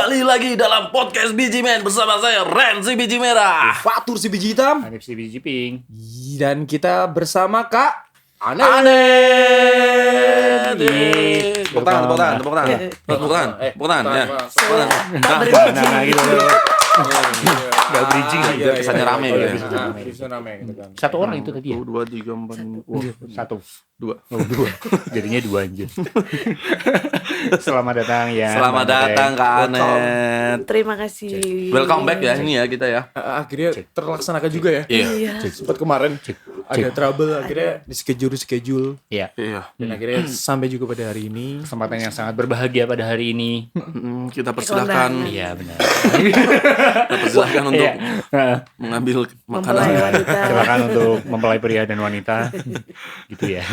Kembali lagi dalam podcast Biji Men bersama saya Ren si Biji Merah, Fatur si biji hitam, Hanif si biji pink. dan kita bersama Kak Anet. Tepuk tangan ya. Nah, gitu. Gak bridging sih. Biar kesannya rame gitu ya. Bisa rame gitu kan. Satu orang itu tadi ya? 1, 2, 3, 4, Satu. 2. Oh, dua. Jadinya dua aja. Selamat datang ya. Selamat datang Kak Anet. Terima kasih. Welcome back ya ini ya kita ya. Akhirnya terlaksanakan juga ya. Iya. Sempat kemarin ada trouble, akhirnya di schedule Iya. Iya. dan akhirnya sampai juga pada hari ini. Kesempatan yang sangat berbahagia pada hari ini. Kita persilahkan Iya benar. untuk Iya. mengambil Mempelai makanan. wanita. Silakan untuk mempelai pria dan wanita. Gitu ya.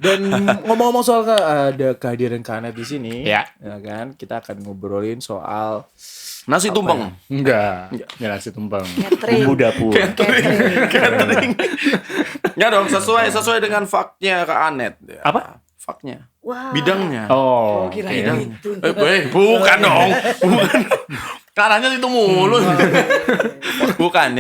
Dan ngomong-ngomong soal ada kehadiran Kak Anet di sini, Ya. kan kita akan ngobrolin soal Nasi tumpeng. Enggak nasi tumpeng. Catering. Bumbu dapur. Catering. Ya dong, sesuai dengan faknya Kak Anet. Ya. Apa? Faknya. Wah. Bidangnya. Oh, Kirain oke. gitu. Bukan dong. Bukan. Caranya itu mulu. Bukan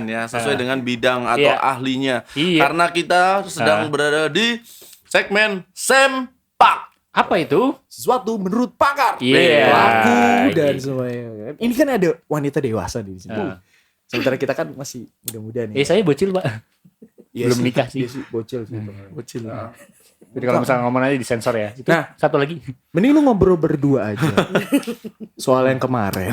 ya. Sesuai dengan bidang atau Iya. ahlinya. Iya. Karena kita sedang berada di segmen Sempak. Apa itu? sesuatu menurut pakar, Iya. pelaku dan Iya. semuanya. Ini kan ada wanita dewasa di sini. Ah. Sementara kita kan masih muda-muda nih. Saya bocil, Pak. Iya belum sih, nikah sih. iya bocil sih. Bocil. Jadi kalau misalnya ngomong aja disensor ya. Itu Nah. satu lagi. Mending lu ngobrol berdua aja. Soal yang kemarin.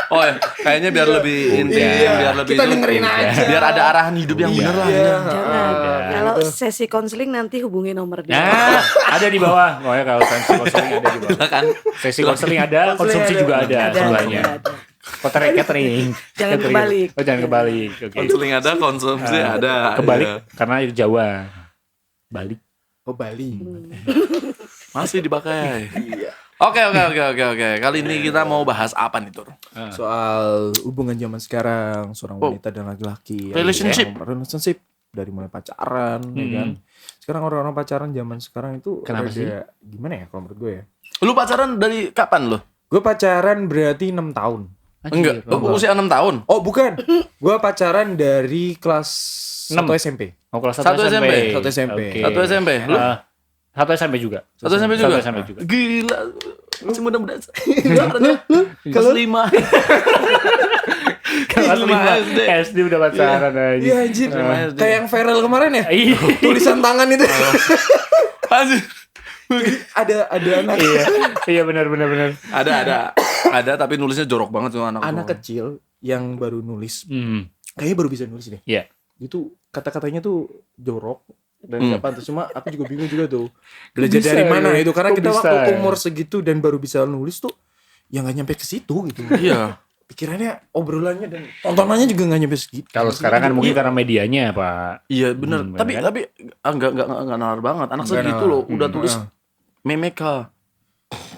Oh ya, kayaknya biar lebih intim, biar lebih Kita itu- dengerin aja. biar ada arahan hidup yang bener lah. Iya. Jangan. Udah. Kalau sesi konseling nanti hubungi nomor dia. Nah, ada di bawah. Pokoknya kalau sesi konseling ada di bawah. Silakan. Sesi konseling ada, konsumsi juga ada semuanya. Ada. Catering. Jangan Catering. kebalik. Oh, jangan kebalik. Oke. Konseling ada, konsumsi ada. Kebalik Iya. karena itu Jawa. Balik. Oh Bali. Masih dipakai. Oke. Kali ini kita mau bahas apa nih, Tur? Soal hubungan zaman sekarang, seorang wanita dan laki-laki. Relationship. Relationship dari mulai pacaran, ya kan. Sekarang orang-orang pacaran zaman sekarang itu Kenapa sih? gimana ya kalau menurut gue ya? Lu pacaran dari kapan lo? Gue pacaran berarti 6 tahun. Enggak, usia 6 tahun. Oh bukan, gue pacaran dari kelas 1 6. SMP. Oh, kelas Satu 1 SMP. SMP. Satu SMP. Oke. Satu SMP. Lu? Satu SMP juga. Satu SMP juga? Satu SMP juga. Gila. Masih muda-muda. Kalau- Kelas 5. Kelas 5 SD. SD udah pacaran aja. Iya anjir, SD. kayak yang viral kemarin ya. Iya. Tulisan tangan itu. Anjir. ada anak Iya benar. Ada tapi nulisnya jorok banget tuh anak. anak kecil yang baru nulis. Hmm. Kayaknya baru bisa nulis deh. Iya. Itu kata-katanya tuh jorok dan Hmm. gak pantas. Cuma aku juga bingung juga tuh. Belajar bisa dari mana ya? itu karena Kok kita bisa waktu ya? umur segitu dan baru bisa nulis tuh ya nggak nyampe ke situ gitu. Iya. Pikirannya, obrolannya dan tontonannya juga nggak nyampe segitu. Kalau sekarang kan mungkin karena medianya, Pak. Iya benar. Hmm, Tapi bener kan? enggak nalar banget. Anak Nggak segitu nalar. loh udah tulis memeka.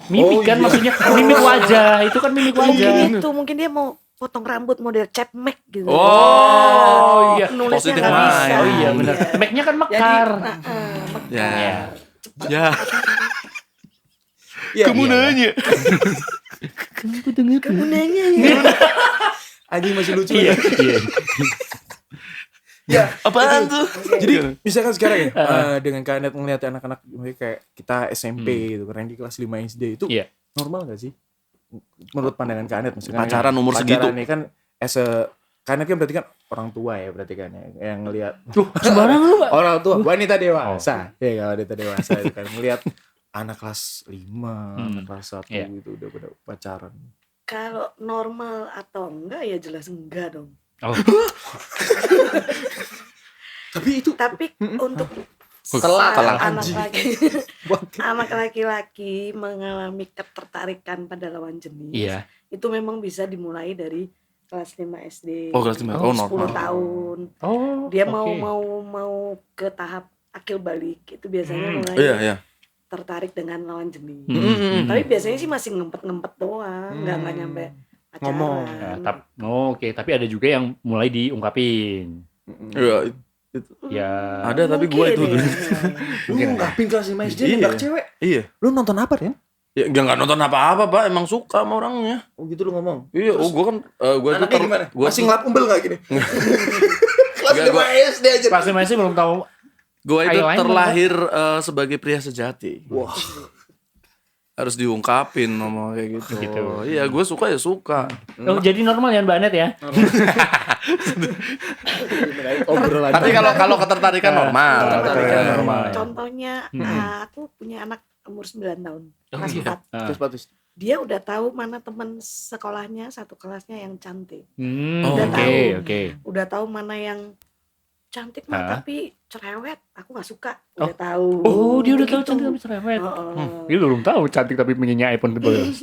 Mimik kan iya. maksudnya mimik wajah. Itu kan mimik wajah. Mungkin dia mau potong rambut model Cap Mac gitu. Oh, iya. Nulisnya positif nggak mind. bisa. Oh iya benar. Mac-nya kan Jadi, mekar. Ya. Iya. Ya. Iya, Kamu iya. nanya. Kamu nanya ya. Anjing masih lucu Iya. ya. Iya. Ya, Apaan tuh? jadi misalkan sekarang ya dengan Kak Anet ngeliat anak-anak kayak kita SMP gitu kan yang di kelas 5 SD itu Iya. normal gak sih? Menurut pandangan Kak Anet misalkan Pacaran umur segitu. Pacaran ini kan Kak Anet kan berarti kan orang tua ya berarti kan ya, yang ngelihat Sembarang lu, Pak. orang tua wanita dewasa. Ya kalau wanita dewasa itu kan ngelihat anak kelas 5, anak kelas 1 Iya. gitu udah pada pacaran. Kalau normal atau enggak ya jelas enggak dong. Oh. Tapi itu Tapi untuk Telat, saat anjing. anak laki-laki mengalami ketertarikan pada lawan jenis, Iya. itu memang bisa dimulai dari kelas 5 SD. Oh, kelas 5. Oh, 10 normal. tahun. Oh. Dia oke. mau ke tahap akil balik itu biasanya mulai Iya. tertarik dengan lawan jenis. Hmm. Tapi biasanya sih masih ngempet-ngempet doang, nggak nyampe pacaran. Ngomong. Ya, oke, tapi ada juga yang mulai diungkapin. Iya. Ya. Ada tapi gue itu. Mungkin ya. Lu ngapin kelas 5 SD Iya. nembak cewek. Iya. Lu nonton apa, Ren? Ya nggak nonton apa-apa Pak, emang suka sama orangnya. Oh gitu lu ngomong. Iya, gue kan gue Anaknya gimana? Masih ngelap umbel gak gini? Kelas Enggak, 5 SD aja. Pas masih belum tahu. gue itu Eyeliner, terlahir sebagai pria sejati. Wah. Harus diungkapin ngomong kayak gitu. Gitu. Iya, gue suka ya suka. Oh, jadi normal ya Mbak Anet ya? Obrolan. Tapi kalau ketertarikan normal. Ketertarikan normal. Ya. Contohnya, aku punya anak umur 9 tahun, kelas iya. 4. Terus. Dia udah tahu mana teman sekolahnya, satu kelasnya yang cantik. Oke, Udah tahu. oke. Udah tahu mana yang cantik mah Hah? tapi cerewet. Aku gak suka. Udah tahu. Oh, dia udah tahu Gitu. cantik tapi cerewet. Heeh. Dia belum tahu cantik tapi punya iPhone tebel.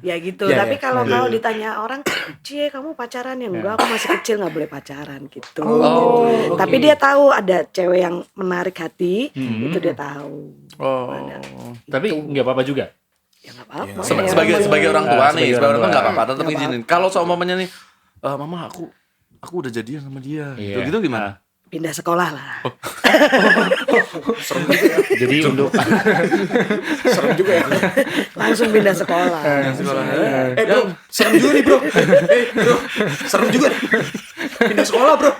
Ya gitu. Ya, Tapi ya. kalau ditanya orang, Cie kamu pacaran ya? Enggak, aku masih kecil gak boleh pacaran gitu. Oh, Gitu. oke. Tapi dia tahu ada cewek yang menarik hati, itu dia tahu. Oh. Tapi nggak apa-apa juga. Ya nggak apa-apa. Sebagai Ya, sebagai orang tua sebagai nih, orang sebagai orang tua tua. nggak apa-apa, tetap Nggak izinin. Kalau seumpamanya nih, mama aku udah jadian sama dia, Iya. gitu gimana? pindah sekolah lah. Jadi untuk Serem juga ya. Langsung pindah sekolah. Bro, serem juga nih bro. Bro, serem juga nih. Pindah sekolah bro.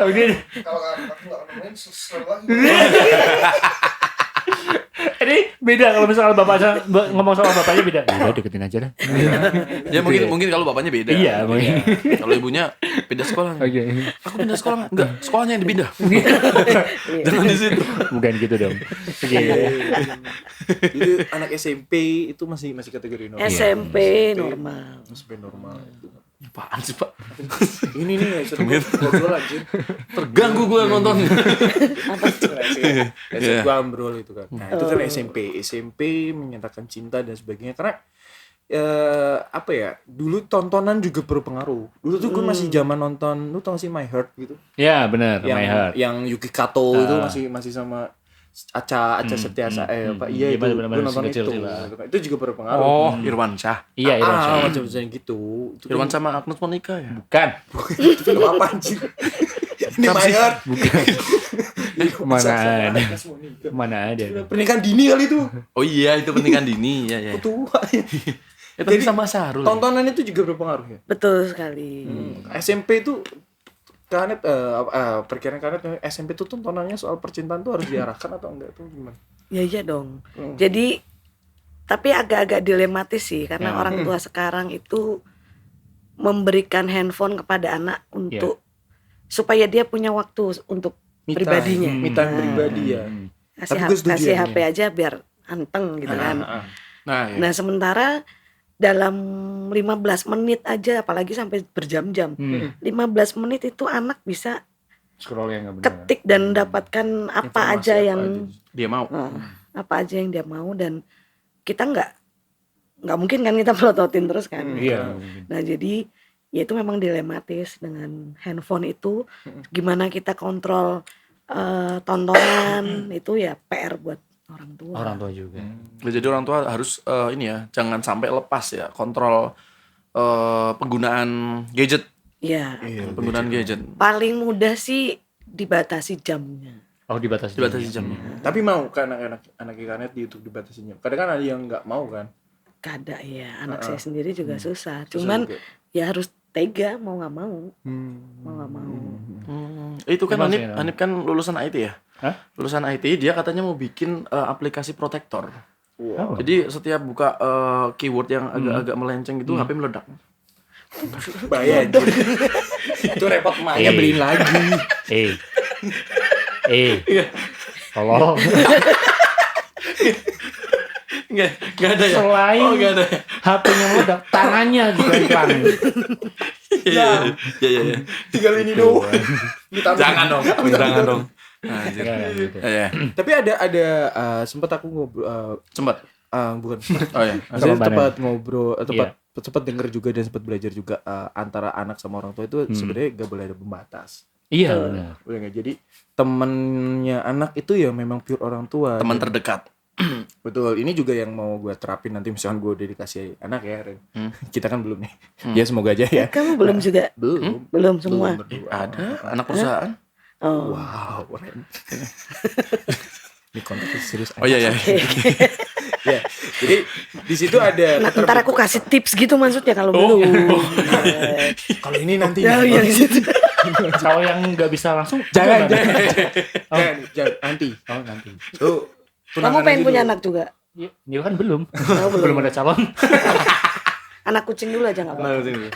Oke. Kalau aku nggak nemuin serem lagi. Ini beda kalau misalnya bapaknya ngomong sama bapaknya beda. Udah deketin aja dah. Ya mungkin kalau bapaknya beda. Iya, mungkin. Kalau ibunya pindah sekolah. Oke. Aku pindah sekolah nggak? Enggak, sekolahnya yang dipindah. Jangan di situ. Bukan gitu dong. Oke. Jadi anak SMP itu masih kategori normal. SMP normal. SMP normal. Apaan sih Pak? Ini nih sering ngobrol anjir. Terganggu gue nonton. Biasa gua ambrol itu kan. Nah, itu kan SMP menyatakan cinta dan sebagainya karena apa ya? Dulu tontonan juga berpengaruh. Dulu tuh gue masih zaman nonton, lu tau gak sih My Heart gitu? Ya, benar, My Heart. Yang Yuki Kato itu masih sama Aca Septiasa Pak. Iya itu benar-benar gue nonton masih kecil itu. sih, Pak. Itu juga berpengaruh. Oh, Irwan Syah. Iya, Irwan Syah. Macam-macam gitu. Itu kan Irwan sama Agnes Monica ya? Bukan. itu film apa anjir? Ini My Heart. Mana ada. Mana ada. Pernikahan dini kali itu. Oh iya, itu pernikahan dini ya ya. Tua. Ya, tapi sama Sahrul. Tontonan itu juga berpengaruh ya. Betul sekali. SMP itu Kanet perkiraan Kanet SMP itu tontonannya soal percintaan tuh harus diarahkan atau enggak tuh gimana? Ya iya dong. Jadi tapi agak-agak dilematis sih karena orang tua sekarang itu memberikan handphone kepada anak untuk supaya dia punya waktu untuk pribadinya. Me time pribadi ya. Tapi gue setuju Kasih ya, HP aja biar anteng gitu kan. Nah, ya. Nah, sementara dalam 15 menit aja apalagi sampai berjam-jam. 15 menit itu anak bisa Scroll yang enggak benar. ketik dan dapatkan apa Informasi aja apa yang Dia mau. apa aja yang dia mau dan kita nggak mungkin kan kita pelototin terus kan. Iya. Nah, jadi ya itu memang dilematis dengan handphone itu gimana kita kontrol tontonan itu ya PR buat orang tua. Orang tua juga. Ya, jadi orang tua harus ini ya, jangan sampai lepas ya kontrol penggunaan gadget. Iya. Penggunaan gadget. Paling mudah sih dibatasi jamnya. Oh, dibatasi. Dibatasi jamnya. Tapi mau kan anak Kanet di YouTube dibatasinya. Kadang kan ada yang nggak mau kan. Kada ya, anak saya sendiri juga susah. Cuman juga. ya harus tega mau nggak mau. Mau nggak mau. Itu kan Gimana Hanif, sih, Hanif kan lulusan IT ya? Hah? Lulusan IT, dia katanya mau bikin aplikasi protektor. Oh. Jadi setiap buka keyword yang agak-agak melenceng gitu, HP meledak. Bahaya anjir. Itu repot emaknya beliin lagi. Tolong. Enggak ada ya? Selain Oh, enggak ada. HP-nya meledak, tangannya juga hilang. Iya. Tinggal ini doang. Ditambah. Jangan dong. Jangan dong. Anjir. Gitu. Iya. Tapi ada sempat aku ngobrol Sempat. bukan. Oh ya. Saya Sama sempat ngobrol, sempat denger juga dan sempat belajar juga antara anak sama orang tua itu sebenarnya gak boleh ada pembatas. Iya, benar. Boleh nggak? Jadi temennya anak itu ya memang pure orang tua. Teman terdekat. Betul. Ini juga yang mau gue terapin nanti misalkan gue udah dikasih anak ya, Ren. Kita kan belum nih. Ya semoga aja ya. Kamu belum juga? Belum. Belum semua. Belum berdua. Ada anak perusahaan. Oh. Wow, Ren. Di konteks serius. Oh iya. Ya. Jadi di situ ada Nah, ntar aku kasih tips gitu maksudnya kalau belum. kalau ini nanti Ya, ya, di situ. Kalau yang nggak bisa langsung jangan gimana? jangan nanti. Oh nanti. Tuh, Kamu pengen punya anak juga? Ya kan belum. belum. Belum ada calon. Anak kucing dulu aja nggak apa-apa.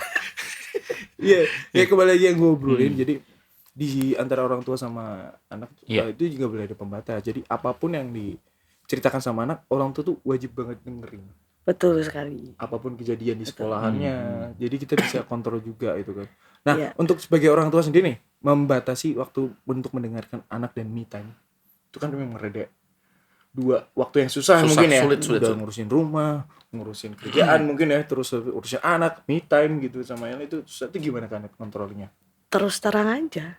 Iya, ya kembali lagi yang gue obrolin. Jadi di antara orang tua sama anak itu juga boleh ada pembatas. Jadi apapun yang diceritakan sama anak, orang tua tuh wajib banget dengerin. Betul sekali. Apapun kejadian di sekolahannya, jadi kita bisa kontrol juga itu kan. Nah, Iya. untuk sebagai orang tua sendiri nih, membatasi waktu untuk mendengarkan anak dan me time, itu kan memang rada dua waktu yang susah mungkin ya. Sulit. Udah ngurusin rumah, ngurusin kerjaan mungkin ya, terus urusin anak, me time gitu sama yang itu susah. Itu gimana kan kontrolnya? Terus terang aja.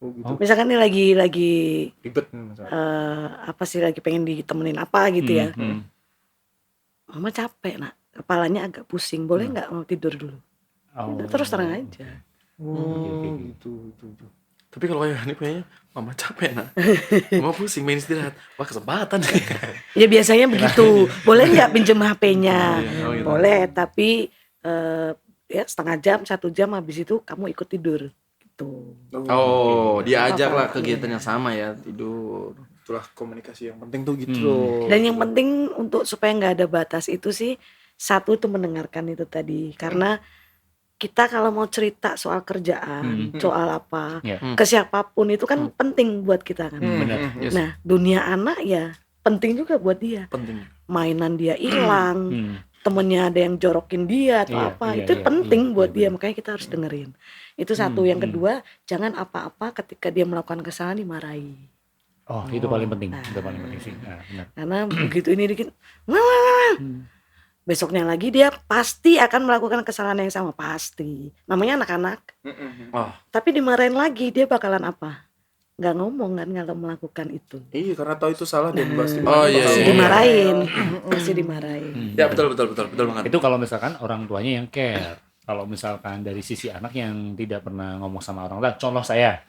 Oh gitu. Misalkan nih lagi Ribet nih misalnya. apa sih lagi pengen ditemenin apa gitu ya. Mama capek nak, kepalanya agak pusing. Boleh nggak mau tidur dulu? Oh. Udah, terus terang aja. Oh gitu. Tapi kalau kayak Hanif kayaknya mama capek nah. Mama pusing main istirahat. Wah kesempatan. Ya biasanya begitu. Boleh nggak pinjem HP-nya? Oh, gitu. Boleh, tapi ya setengah jam, 1 jam habis itu kamu ikut tidur. Gitu. Oh, diajak lah kegiatan yang sama ya, tidur. Itulah komunikasi yang penting tuh gitu loh. Dan yang penting untuk supaya nggak ada batas itu sih, satu itu mendengarkan itu tadi. Karena kita kalau mau cerita soal kerjaan, soal apa, ke siapapun itu kan penting buat kita kan. Benar. Yes. Nah, dunia anak ya penting juga buat dia. Penting. Mainan dia hilang, temennya ada yang jorokin dia atau apa, itu penting buat dia. Makanya kita harus dengerin. Itu satu. Yang kedua, jangan apa-apa ketika dia melakukan kesalahan dimarahi. Oh, itu paling penting. Itu paling penting sih. Nah, benar. Karena begitu ini dikit, besoknya lagi dia pasti akan melakukan kesalahan yang sama, pasti. Namanya anak-anak. Oh, Tapi dimarahin lagi, dia bakalan apa? Nggak ngomong kan kalau melakukan itu. Iya, karena tahu itu salah dan pasti Oh, iya, Pasti iya. dimarahin, pasti dimarahin. ya betul banget. Itu kalau misalkan orang tuanya yang care. Kalau misalkan dari sisi anak yang tidak pernah ngomong sama orang tua, contoh saya.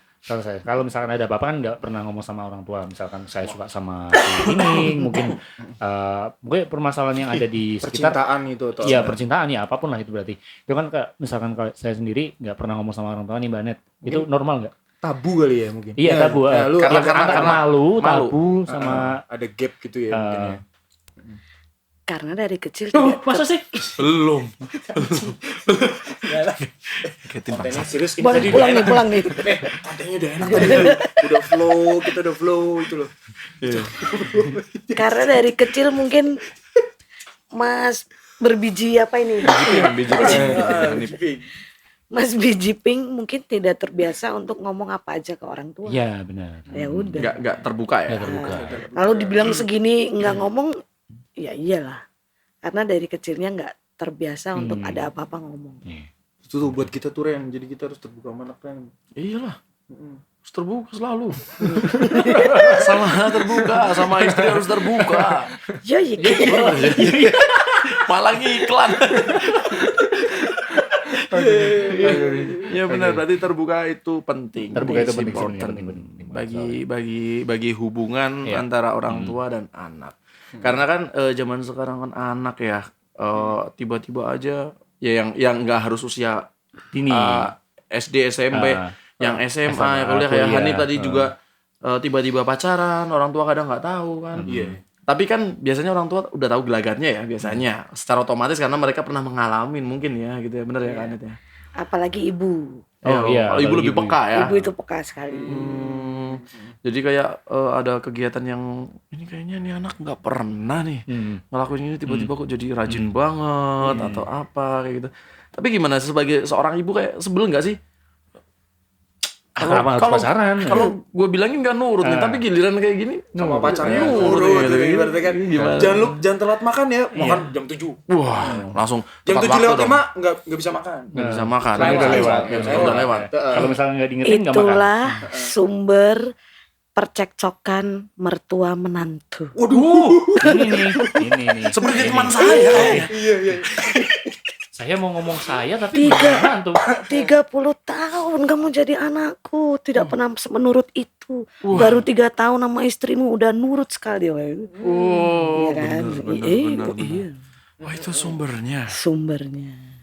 Kalau misalkan ada bapak kan nggak pernah ngomong sama orang tua. Misalkan saya suka sama si ini, mungkin permasalahan yang ada di sekitar. percintaan itu atau Iya, percintaan ya apapun lah itu berarti. Itu kan misalkan kalau saya sendiri nggak pernah ngomong sama orang tua nih Mbak Net. Itu normal nggak? tabu kali ya mungkin. Iya, tabu. lu Karena malu, tabu sama ada gap gitu ya mungkin ya. Karena dari kecil masa sih? Belum. Kontennya serius ini Boleh tadi pulang nih. kontennya udah enak tadi. Udah flow, kita udah flow itu loh. Karena dari kecil mungkin Mas berbiji apa ini? Mas biji pink mungkin tidak terbiasa untuk ngomong apa aja ke orang tua. Iya, benar. Ya udah. Nggak terbuka ya. Lalu dibilang segini nggak ngomong, ya iyalah. Karena dari kecilnya nggak terbiasa untuk ada apa-apa ngomong. Itu tuh buat kita tuh Ren, jadi kita harus terbuka sama anak Ren. Iyalah. Harus terbuka selalu. Sama terbuka, sama istri harus terbuka. Ya iya. Malah iklan. Ya benar, berarti terbuka itu penting. Terbuka itu It's penting, important. penting. Bagi hubungan antara orang tua dan anak. Karena kan zaman sekarang kan anak ya tiba-tiba aja ya yang nggak harus usia Dini. SD SMP, yang SMA ya kuliah kayak Hanif tadi juga tiba-tiba pacaran, orang tua kadang nggak tahu kan. Tapi kan biasanya orang tua udah tahu gelagatnya ya biasanya secara otomatis karena mereka pernah mengalami mungkin ya gitu ya, bener ya kan itu ya. Apalagi ibu. Oh, iya, Kalau ibu apalagi lebih peka ya. Ibu itu peka sekali. Jadi kayak ada kegiatan yang ini kayaknya nih anak nggak pernah nih ngelakuin ini tiba-tiba kok jadi rajin banget atau apa kayak gitu. Tapi gimana sebagai seorang ibu kayak sebel nggak sih? Kenapa harus pacaran? Kalau gue bilangin nggak nurut nih, tapi giliran kayak gini Sama pacarnya nurut gitu, gitu. berarti kan. Gimana? Jangan telat makan ya, makan jam 7. Wah, langsung Jam tepat 7 waktu lewat dong. 5 nggak bisa makan. Nggak bisa makan. Soalnya udah lewat. Udah lewat. Kalau misalnya nggak diingetin nggak makan. Itulah sumber percekcokan mertua menantu. Waduh. Ini nih. Seperti teman saya. Iya. Saya mau ngomong saya tapi Tiga. gimana tuh? 30 tahun kamu jadi anakku, tidak pernah menurut itu. Baru 3 tahun sama istrimu udah nurut sekali. Oh, Iya kan? bener. Iya. Wah, itu sumbernya. Sumbernya.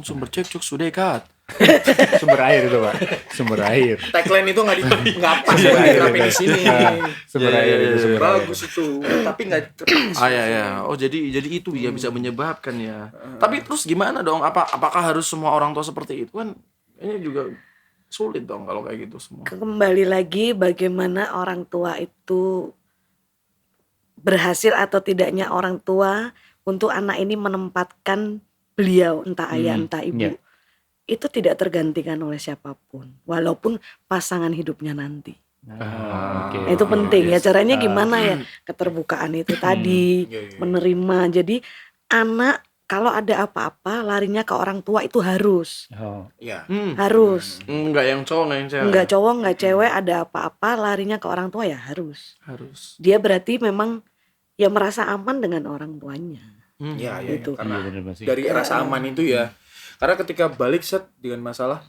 Sumber cekcok sudah kat. Sumber air itu, Pak. Sumber air. Tagline itu nggak pas diterapin di sini. Sumber Iya, air iya, itu iya. sumber air. Bagus itu, tapi nggak Ya. Oh, jadi itu ya bisa menyebabkan ya. Tapi terus gimana dong? Apakah harus semua orang tua seperti itu kan? Ini juga sulit dong kalau kayak gitu semua. Kembali lagi bagaimana orang tua itu berhasil atau tidaknya orang tua untuk anak ini menempatkan beliau, entah ayah entah ibu. Iya. Itu tidak tergantikan oleh siapapun, walaupun pasangan hidupnya nanti. Oke. Itu penting ya. yes. Caranya gimana ya? Keterbukaan itu tadi, menerima. Jadi anak kalau ada apa-apa larinya ke orang tua itu harus. Oh. ya. Harus. Enggak yang cowok, enggak yang cewek. Enggak cowok, enggak cewek, ada apa-apa larinya ke orang tua ya harus. Harus. Dia berarti memang ya merasa aman dengan orang tuanya. Ya, Gitu. karena Iya bener Mas. dari rasa aman itu ya. Karena ketika balik dengan masalah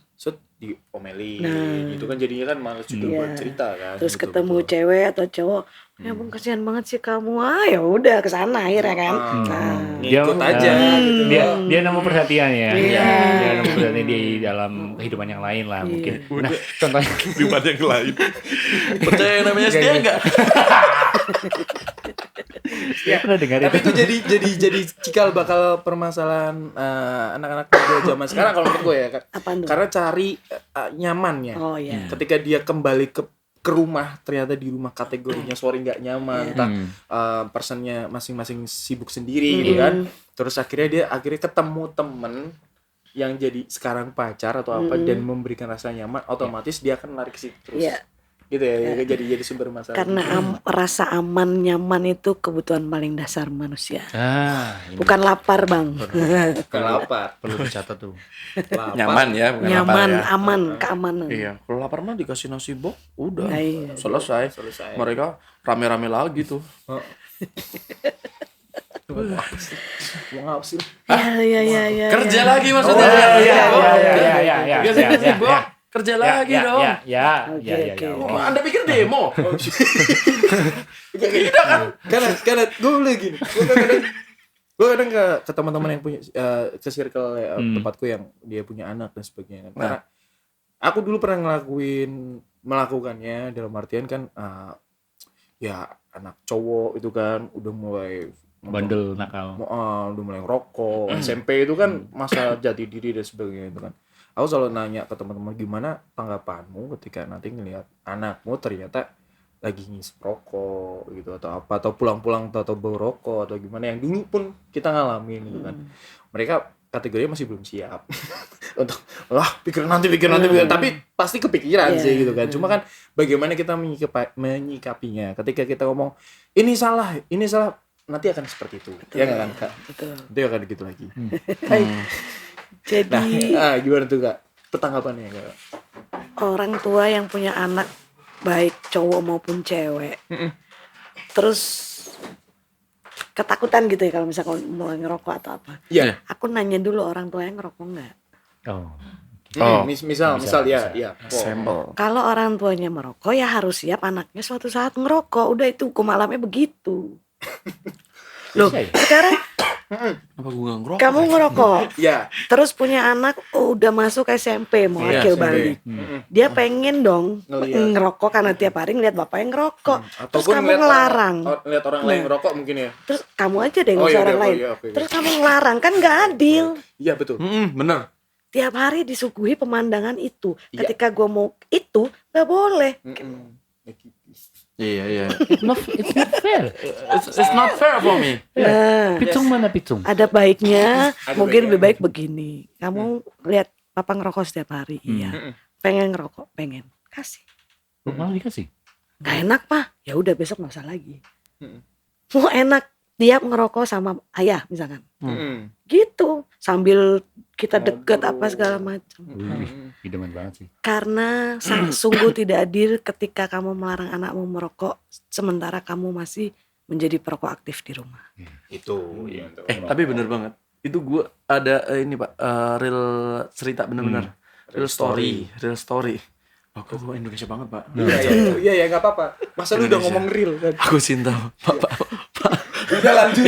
diomelin itu kan jadinya kan malas juga Iya. buat cerita kan. Terus Betul, ketemu betul. cewek atau cowok, ya bang kasihan banget sih kamu. Ya udah ke sana akhirnya kan. Nah, Ngikut aja gitu. Dia nemu perhatian ya. Iya. Dia nemu perhatian di dalam kehidupan yang lain lah mungkin. Nah, contohnya Kehidupan yang lain. Percaya yang namanya setia enggak? saya pernah dengar Tapi itu. itu jadi cikal bakal permasalahan anak-anak muda zaman sekarang kalau menurut gue ya. apaan tuh? Karena cari nyamannya. Oh iya. Ketika dia kembali ke rumah, ternyata di rumah kategorinya sorry nggak nyaman, entah personnya masing-masing sibuk sendiri gitu kan. Terus akhirnya ketemu temen yang jadi sekarang pacar atau apa dan memberikan rasa nyaman, otomatis dia akan lari ke situ terus. Iya. Gitu ya, jadi sumber masalah. Karena rasa aman nyaman itu kebutuhan paling dasar manusia. Ini Bukan lapar bang. Bukan lapar, perlu dicatat tuh. lapar. Nyaman ya, bukan lapar Nyaman, ya. aman, keamanan. Iya, kalau lapar mah dikasih nasi bok, udah Nah, iya. selesai. Mereka rame-rame lagi tuh. Mau ngapa sih? Ya. Kerja lagi maksudnya. Iya. Biasa nasi bok, kerja lagi dong. Ya. Oke. Oh, Anda pikir demo? Tidak kan? Karena gue boleh gini. Gue kadang ke teman-teman yang punya ke circle tempatku yang dia punya anak dan sebagainya. Karena aku dulu pernah melakukannya dalam artian kan ya anak cowok itu kan udah mulai Bandel nakal. udah mulai ngerokok. SMP itu kan masa jati diri dan sebagainya itu kan. Aku selalu nanya ke teman-teman gimana tanggapanmu ketika nanti ngelihat anakmu ternyata lagi ngisep rokok gitu atau apa, atau pulang-pulang atau bau rokok atau gimana yang dulu pun kita ngalamin gitu kan. Mereka kategorinya masih belum siap untuk pikir nanti tapi pasti kepikiran sih gitu kan. Cuma kan bagaimana kita menyikapinya ketika kita ngomong ini salah nanti akan seperti itu. Ya nggak kan Kak? Betul. Itu akan gitu lagi. Jadi Gimana tuh Kak? Petanggapannya Kak? orang tua yang punya anak baik cowok maupun cewek, terus ketakutan gitu ya kalau misalnya mulai ngerokok atau apa. Iya. Aku nanya dulu orang tua yang ngerokok nggak. Misal ya. Sampel. Kalau orang tuanya merokok ya harus siap anaknya suatu saat ngerokok. Udah itu hukum alamnya begitu. Loh, sekarang Apa gue nggak ngerokok? kamu ngerokok, Ya. terus punya anak udah masuk SMP mau Iya, akil SMP. balik. Dia pengen dong Ngeliat. ngerokok karena tiap hari ngeliat bapak yang ngerokok. Terus Ataupun kamu ngeliat ngelarang. Ngeliat orang lain ngerokok mungkin ya. Terus kamu aja deh nggak Oh, usah iya, orang oke, lain. iya, oke. Terus kamu ngelarang kan nggak adil. Iya betul. Bener. Tiap hari disuguhi pemandangan itu. Iya. Ketika gue mau itu nggak boleh. Iya. It's not fair. It's not fair for me. Nah, Pitung mana pitung? ada baiknya. Ada Mungkin baiknya. lebih baik begini. Kamu lihat papa ngerokok setiap hari. Iya. Pengen ngerokok, pengen. Kasih. Malah dikasih. Gak enak pak, ya udah besok nggak usah lagi. Mau enak tiap ngerokok sama ayah misalkan, gitu sambil kita deket apa segala macam. Idaman banget sih. Karena sungguh tidak adil ketika kamu melarang anakmu merokok sementara kamu masih menjadi perokok aktif di rumah. Itu ya. Tapi bener banget. itu gue ada ini Pak, real cerita bener-bener. Real story. Aku Indonesia banget Pak. Iya nggak apa-apa. Masa lu udah ngomong real kan? Aku cinta Pak. Udah lanjut.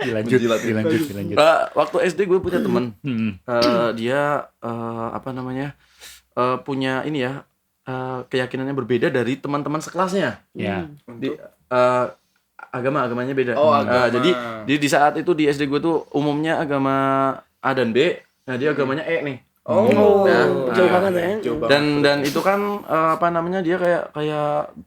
Dilanjut. Waktu SD gue punya teman. Dia punya ini ya, keyakinannya berbeda dari teman-teman sekelasnya. Ya. Agamanya beda. Agama. Jadi di saat itu di SD gue tuh umumnya agama A dan B. Nah dia agamanya E nih. Jauh banget ya. Dan itu kan dia kayak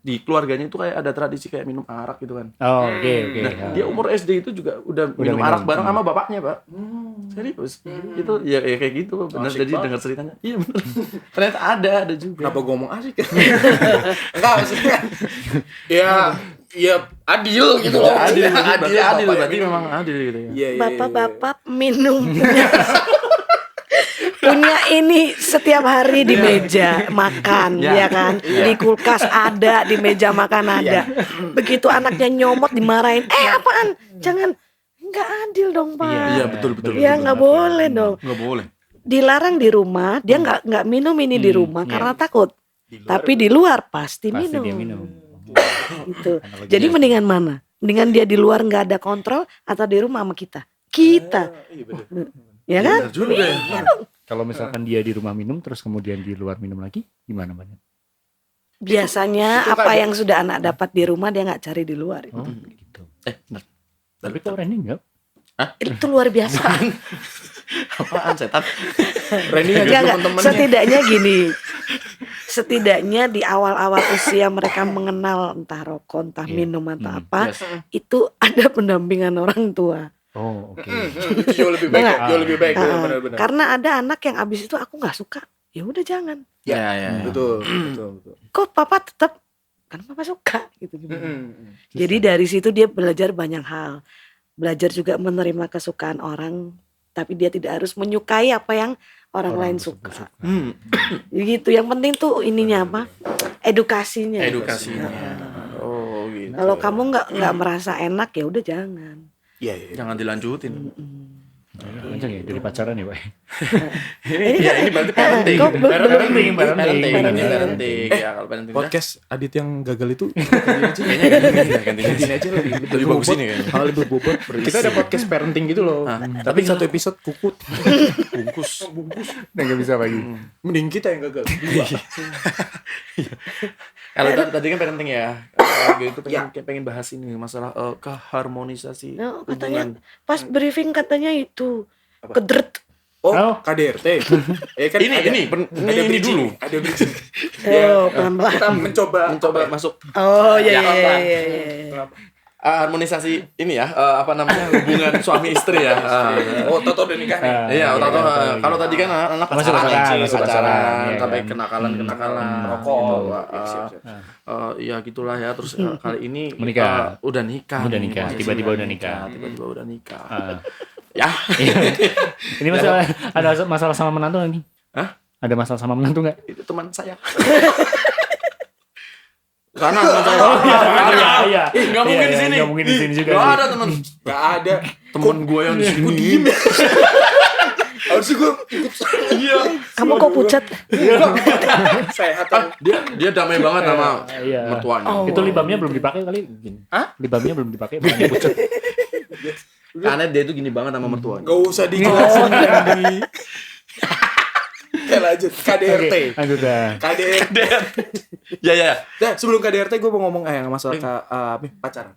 di keluarganya itu kayak ada tradisi kayak minum arak gitu kan. Oh, oke. Nah, dia umur SD itu juga udah minum arak bareng sama bapaknya, Pak. Serius. Itu ya kayak gitu, benar. Jadi dengar ceritanya. Iya benar. Ternyata ada juga. Kenapa gue ngomong asik? Enggak, maksudnya kan. Ya adil gitu loh. Adil Bapak berarti minum. memang adil gitu ya. Iya. Bapak-bapak minum punya ini setiap hari di meja makan, ya kan? Di kulkas ada, di meja makan ada. Begitu anaknya nyomot dimarahin, apaan? Jangan, nggak adil dong Pak. Iya betul. Ya nggak boleh dong. Nggak boleh. Dilarang di rumah, dia nggak minum ini di rumah karena takut. Tapi di luar pasti Pasti minum. dia minum. Gitu. Jadi mendingan mana? Mendingan dia di luar nggak ada kontrol atau di rumah sama kita? Iya benar. Ya kan? Benar juga ya. Kalau misalkan dia di rumah minum terus kemudian di luar minum lagi, gimana banyak? Biasanya Itu apa kan- yang sudah anak dapat di rumah dia nggak cari di luar. Oh, gitu. Benar. Tapi kok Randy enggak? Itu luar biasa. Apaan setan? Randy ngajak Enggak, teman-temannya. setidaknya gini. Setidaknya di awal-awal usia mereka mengenal entah rokok, entah minum atau apa, Yes. itu ada pendampingan orang tua. Oh, oke. Itu jauh lebih baik. Enggak. Jauh lebih baik. Ah, Benar-benar. karena ada anak yang abis itu aku nggak suka, ya udah jangan. Ya. Betul. Kok papa tetap kan papa suka gitu. Jadi dari situ dia belajar banyak hal, belajar juga menerima kesukaan orang, tapi dia tidak harus menyukai apa yang orang lain suka. Gitu. Yang penting tuh ininya apa? Edukasinya. Oh gitu. Kalau kamu nggak merasa enak ya udah jangan. Iya. Jangan dilanjutin. Panjang ya dari pacaran ya, Pak. Ini berarti parenting. Kok belum- Parenting. Ya kalau parenting Podcast Adit yang gagal itu gantiin aja lebih bagus ini kayaknya. hal lebih bobot. Kita ada podcast parenting gitu loh. Tapi satu episode kukut. Bungkus. Udah enggak bisa lagi. Mending kita yang gagal. Kalau tadi kan parenting ya. Gitu pengen bahas ini masalah keharmonisasi No, katanya hubungan. pas briefing katanya itu kedret. Oh, KDRT. Kan Ini bridging. dulu. Ada bridging. Oh, pelan-pelan. Kita mencoba masuk Oh iya. harmonisasi ini ya hubungan suami istri ya. Oh, Toto udah nikah nih. Iya, kalau tadi kan anak Masuk pacaran, iya sampai kan. kenakalan Rokok. gitu. Siap. Ya gitulah ya. Terus kali ini Menikah. udah nikah. Udah nih, nikah, posisinya. tiba-tiba udah nikah. Tiba-tiba udah nikah. Ah. Ya. Ini masalah ada masalah sama menantu nggak nih? Hah? Ada masalah sama menantu nggak? Itu teman saya. Karena teman saya. Iya. Nggak mungkin di sini. Nggak mungkin di sini juga. Nggak sih. ada teman. Gak ada. Temen gue yang di sini. Harusnya gue ikut. Iya. Kamu kok pucat? Sehat. Dia damai banget sama Iya. mertuanya. Itu libamnya belum dipakai kali. Hah? Libamnya belum dipakai, makanya pucat. Karena dia tuh gini banget sama mertuanya. Gak usah dijelasin lagi. Oke lanjut. KDRT. Lanjut dah. KDRT. Ya. Nah, sebelum KDRT gue mau ngomong masalah pacaran.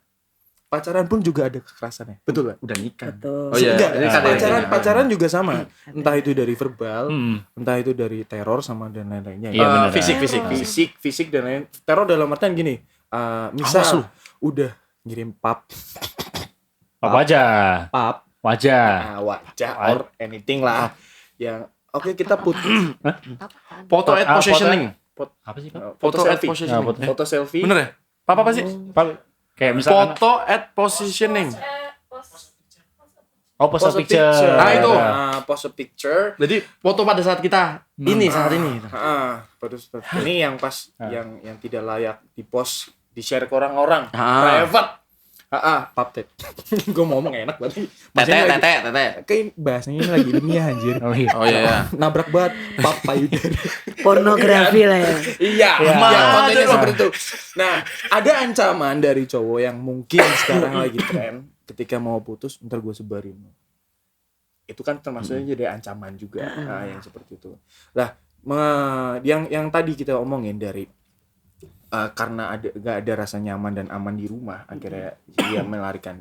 Pacaran pun juga ada kekerasannya. Betul kan? Udah nikah. Betul. Oh iya. Enggak, Ini KDRT. pacaran juga sama. Entah itu dari verbal, Hmm. entah itu dari teror sama dan lain-lainnya. Iya, benar. Fisik dan lain. Teror dalam artian gini. Misal Awas lu. udah ngirim pap, Wajah. wajah or anything lah. Yang oke kita put Foto at positioning. Apa sih, Pak? Foto at selfie. positioning. Foto selfie. Bener ya? Apa sih? Kayak misalkan Foto at positioning. pose picture. Ah, itu. Pose picture. Jadi foto pada saat kita saat ini. Ini yang pas yang tidak layak di-post, di-share ke orang-orang. Ah. Private. Paptet. Gue ngomong enak banget. Tete. Kayak bahasanya ini lagi ilmiah anjir. Oh iya. Oh iya. Nabrak banget pap payudara. Pornografi lah ya. Iya, Aduh. kontennya seperti itu. Nah, ada ancaman dari cowok yang mungkin sekarang lagi tren ketika mau putus, ntar gue sebarin. Itu kan termasuknya jadi ancaman juga, yang seperti itu. Lah, yang tadi kita omongin dari karena gak ada rasa nyaman dan aman di rumah, akhirnya dia melarikan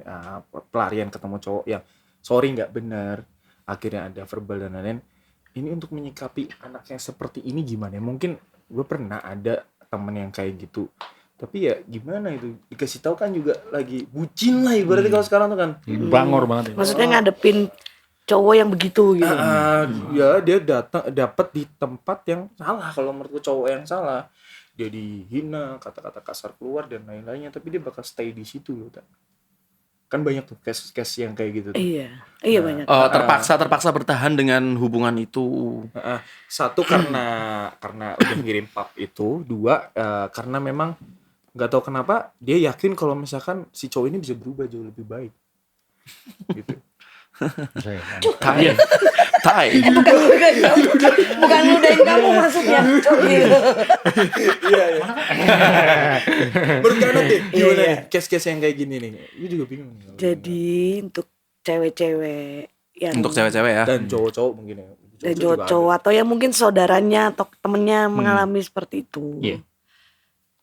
pelarian ketemu cowok yang sorry nggak benar, akhirnya ada verbal dan lain-lain. Ini untuk menyikapi anak yang seperti ini gimana? Mungkin gue pernah ada temen yang kayak gitu, tapi ya gimana itu, dikasih tahu kan juga lagi bucin lah ibaratnya kalau sekarang tuh kan. Bangor banget ya. Maksudnya ngadepin cowok yang begitu gitu. Ya dia dapat di tempat yang salah, kalau menurut gue cowok yang salah. Dia dihina, kata-kata kasar keluar dan lain-lainnya, tapi dia bakal stay di situ loh. Kan banyak tuh case-case yang kayak gitu tuh. Iya banyak. Terpaksa bertahan dengan hubungan itu. Satu karena udah ngirim pap itu, dua karena memang nggak tahu kenapa dia yakin kalau misalkan si cowok ini bisa berubah jauh lebih baik. Gitu. Tai. Bukan ludahin kamu maksudnya. Iya. Menurut deh gimana nih case-case yang kayak gini nih? Gue juga bingung nih. Jadi untuk cewek-cewek yang Ya. Dan cowok-cowok mungkin ya. dan cowok atau yang mungkin saudaranya atau temennya mengalami seperti itu. Iya.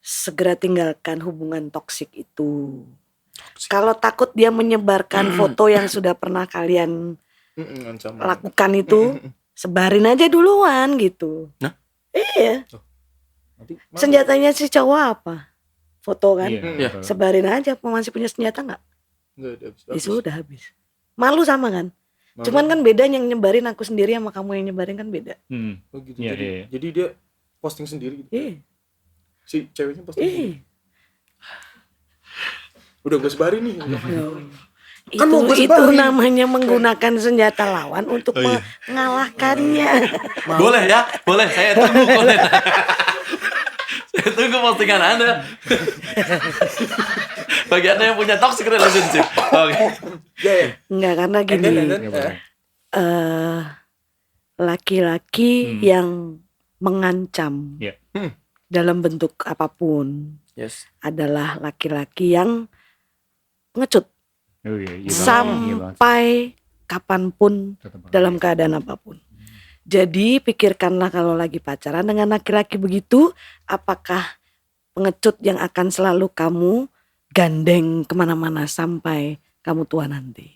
Segera tinggalkan hubungan toksik itu. Kalau takut dia menyebarkan foto yang sudah pernah kalian lakukan itu, sebarin aja duluan gitu. Nah? Iya. Nanti, Senjatanya si cowok apa? Foto kan? Iya. Sebarin aja. Masih punya senjata nggak? Nggak ada. Ya sudah habis. Malu sama kan? Cuman kan beda yang nyebarin aku sendiri sama kamu yang nyebarin kan beda. Oh gitu. Iya. Jadi dia posting sendiri gitu. Iya. Si ceweknya posting sendiri. Udah gue sebarin nih. Kan mau gue Itu sebarin. namanya menggunakan senjata lawan untuk mengalahkannya. Boleh ya? Boleh. Saya tunggu konten. Saya tunggu postingan Anda. Bagi Anda yang punya toxic relationship. Oke. Ya. Enggak, karena gini. Laki-laki yang mengancam Iya. dalam bentuk apapun Yes. adalah laki-laki yang pengecut Oh iya. sampai kapanpun dalam keadaan apapun. Jadi pikirkanlah kalau lagi pacaran dengan laki-laki begitu, apakah pengecut yang akan selalu kamu gandeng kemana-mana sampai kamu tua nanti.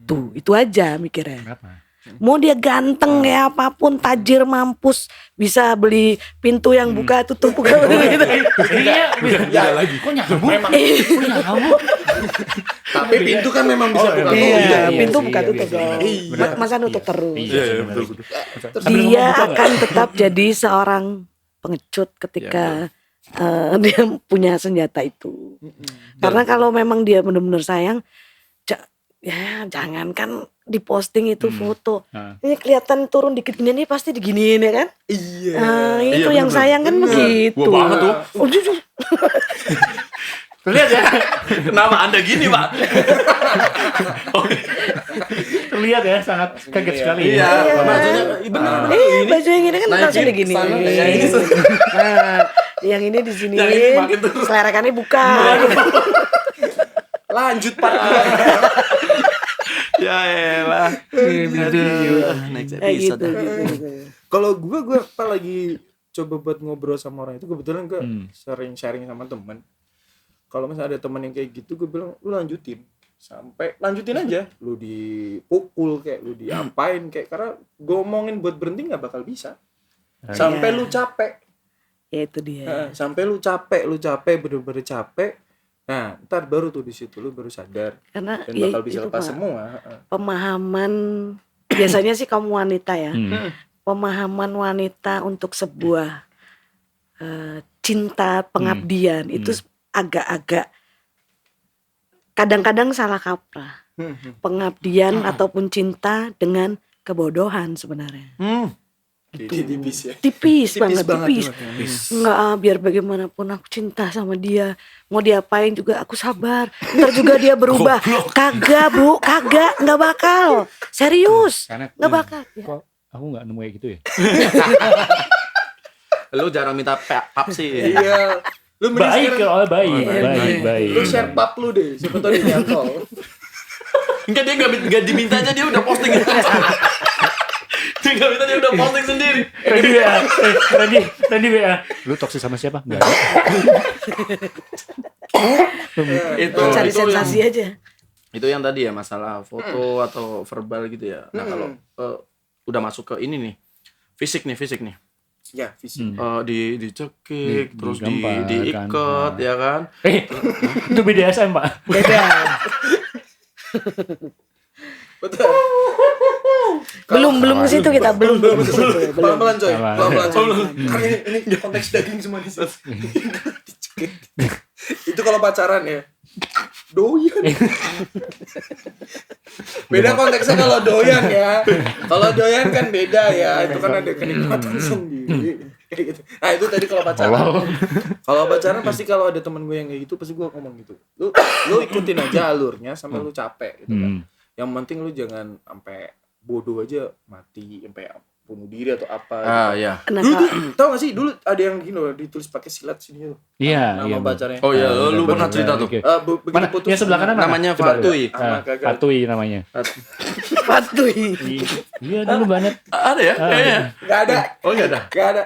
Tuh, itu aja mikirnya. Kenapa? Mau dia ganteng kayak apapun, tajir, mampus, bisa beli pintu yang buka tutup buka gitu. Iya. lagi. Kok nyambung? Tapi pintu kan memang bisa buka. Iya, iya pintu sih, buka iya, tutup iya, dong. iya. Masa nutup terus. Iya, betul. Dia akan tetap jadi seorang pengecut ketika dia punya senjata itu. Karena kalau memang dia benar-benar sayang, jangankan diposting itu foto. Ini kelihatan turun dikit gini nih pasti diginiin ya kan? Iya. Itu yang sayang kan begitu. Wah, banget tuh. Oh, jujur. Lihat ya. Kenapa Anda gini, Pak? Terlihat ya sangat kaget sekali. Iya. Ya. Maksudnya benar. Baju yang ini kan langsung digini. Yang ini Nah, yang ini di sini. Yang ini makin turun. Selerakannya buka. Lanjut part 2. Ya elah. Next Kayak gitu. episode. Kalau gue pas lagi coba buat ngobrol sama orang itu, kebetulan gue sering sharing sama temen. Kalau misalnya ada teman yang kayak gitu, gue bilang lu lanjutin aja, lu dipukul kayak lu diapain kayak, karena gue omongin buat berhenti nggak bakal bisa sampai lu capek. Ya itu dia. Sampai lu capek bener-bener capek. Nah, ntar baru tuh di situ lu baru sadar Karena dan ya, bakal bisa itu, lepas Pak, semua. pemahaman biasanya sih kaum wanita ya. Pemahaman wanita untuk sebuah cinta pengabdian itu agak-agak kadang-kadang salah kaprah. Pengabdian ataupun cinta dengan kebodohan sebenarnya. Jadi tipis ya. Tipis Tipis banget, banget tipis. tuh. Enggak, biar bagaimanapun aku cinta sama dia. Mau diapain juga aku sabar. Ntar juga dia berubah. Kagak, Bu, kagak, nggak bakal. Serius, Karena nggak bakal. kok aku nggak nemu kayak gitu ya. Lu jarang minta pap sih. Iya. Lu mending Baik sekarang- kalau baik, baik. baik. Lu share pap lu deh. Siapa tahu dia nyantol. Enggak, dia enggak dimintanya, dia udah posting. Dia enggak minta, dia udah posting sendiri. Randy WA, Randy WA. Lu toksik sama siapa? Enggak ada. Itu Cari itu sensasi yang, aja. itu yang tadi ya, masalah foto atau verbal gitu ya. Nah, kalau udah masuk ke ini nih. Fisik nih. Ya, fisik. Dicekik, terus digambar, diikat kan. ya kan. Itu BDSM, Pak. Beda. Betul. belum ke situ kita, belum ke situ. Belum. Pelan-pelan coy. Pelan. Pelan-pelan coy. Karena ini konteks daging semua di sini. Dicekik. Itu kalau pacaran ya. Doyan. Beda konteksnya kalau doyan ya. Kalau doyan kan beda ya. Itu kan ada kenikmatan sendiri. Kayak gitu. Nah, itu tadi kalau pacaran. Kalau pacaran pasti kalau ada temen gue yang kayak gitu pasti gue ngomong gitu. Lu ikutin aja alurnya sampai lu capek gitu kan. Yang penting lu jangan sampai bodoh aja mati sampai bunuh diri atau apa gitu. Ya. Dulu tuh, tau gak sih dulu ada yang gini loh ditulis pakai silat sini tuh. Iya, Nama pacarnya. Oh iya, lu pernah cerita tuh. Begitu Mana? putus. Yang sebelah kanan mana? Namanya Coba, Fatui. Sama gagal. Fatui namanya. Patuhi. Iya, dulu banget. Ada ya? Kayaknya. Gak ada. Oh, enggak ada. Gak ada.